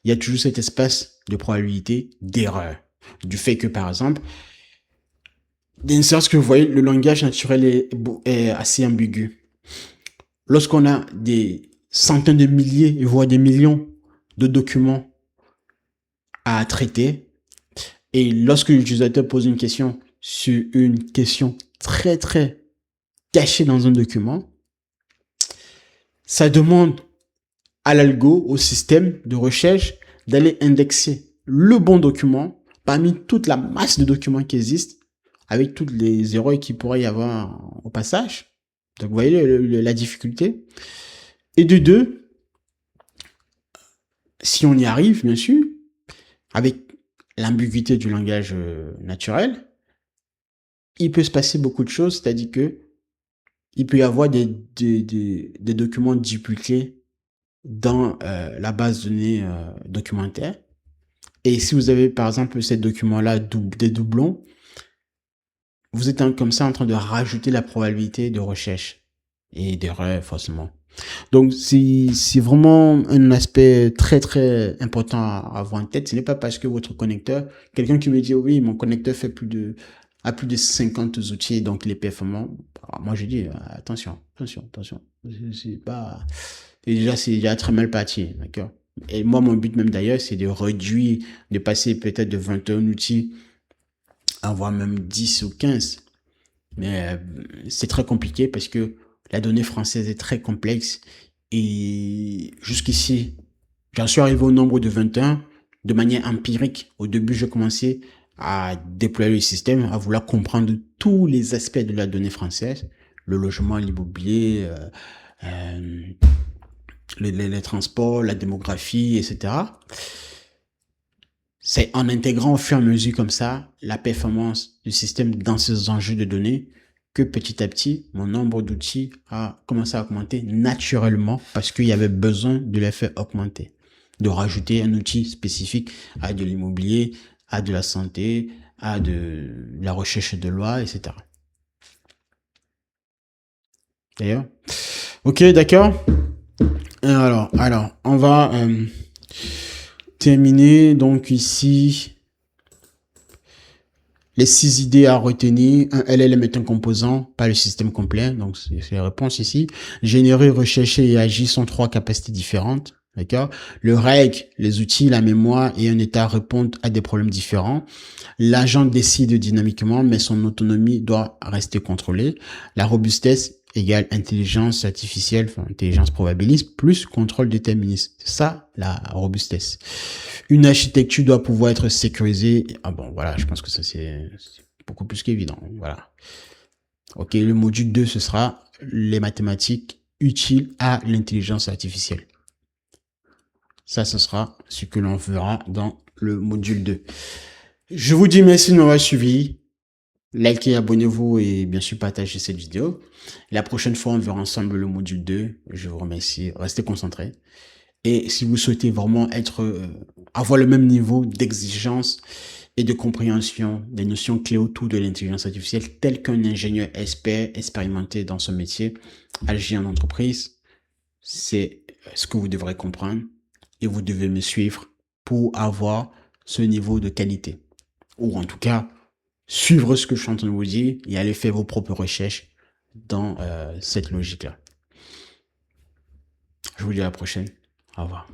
il y a toujours cet espace de probabilité d'erreur. Du fait que, par exemple, d'une sorte que vous voyez, le langage naturel est assez ambigu. Lorsqu'on a des centaines de milliers, voire des millions de documents à traiter, et lorsque l'utilisateur pose une question sur une question très très cachée dans un document, ça demande à l'algo, au système de recherche, d'aller indexer le bon document parmi toute la masse de documents qui existent, avec toutes les erreurs qu'il pourrait y avoir au passage. Donc vous voyez la difficulté. Et de deux, si on y arrive, bien sûr, avec l'ambiguïté du langage naturel, il peut se passer beaucoup de choses, c'est-à-dire que il peut y avoir des documents dupliqués dans la base de données documentaire. Et si vous avez par exemple ces documents-là des doublons, vous êtes comme ça en train de rajouter la probabilité de recherche et d'erreur forcément. Donc c'est vraiment un aspect très très important à avoir en tête. Ce n'est pas parce que votre connecteur, quelqu'un qui me dit oui mon connecteur fait plus de à plus de 50 outils, donc les performants. Alors, moi, je dis, attention. C'est pas, c'est déjà très mal parti, d'accord? Et moi, mon but même d'ailleurs, c'est de réduire, de passer peut-être de 21 outils à voire même 10 ou 15. Mais c'est très compliqué parce que la donnée française est très complexe. Et jusqu'ici, j'en suis arrivé au nombre de 21 de manière empirique. Au début, je commençais à déployer le système, à vouloir comprendre tous les aspects de la donnée française, le logement, l'immobilier, euh, les transports, la démographie, etc. C'est en intégrant au fur et à mesure comme ça la performance du système dans ces enjeux de données que petit à petit, mon nombre d'outils a commencé à augmenter naturellement parce qu'il y avait besoin de les faire augmenter. De rajouter un outil spécifique à de l'immobilier, à de la santé, à de la recherche de loi, etc. D'ailleurs. Ok, d'accord. Alors, on va terminer donc ici. Les 6 idées à retenir. Un LLM est un composant, pas le système complet. Donc, c'est les réponses ici. Générer, rechercher et agir sont 3 capacités différentes. D'accord? Le règle, les outils, la mémoire et un état répondent à des problèmes différents. L'agent décide dynamiquement, mais son autonomie doit rester contrôlée. La robustesse égale intelligence artificielle, enfin, intelligence probabiliste, plus contrôle déterministe. C'est ça, la robustesse. Une architecture doit pouvoir être sécurisée. Ah bon, voilà, je pense que ça c'est beaucoup plus qu'évident. Voilà. Ok, le module 2, ce sera les mathématiques utiles à l'intelligence artificielle. Ça, ce sera ce que l'on verra dans le module 2. Je vous dis merci de m'avoir suivi. Likez, abonnez-vous et bien sûr partagez cette vidéo. La prochaine fois, on verra ensemble le module 2. Je vous remercie. Restez concentrés. Et si vous souhaitez vraiment avoir le même niveau d'exigence et de compréhension des notions clés autour de l'intelligence artificielle, tel qu'un ingénieur expert, expérimenté dans ce métier, agir en entreprise, c'est ce que vous devrez comprendre et vous devez me suivre pour avoir ce niveau de qualité. Ou en tout cas, suivre ce que je suis en train de vous dire et aller faire vos propres recherches dans cette logique-là. Je vous dis à la prochaine. Au revoir.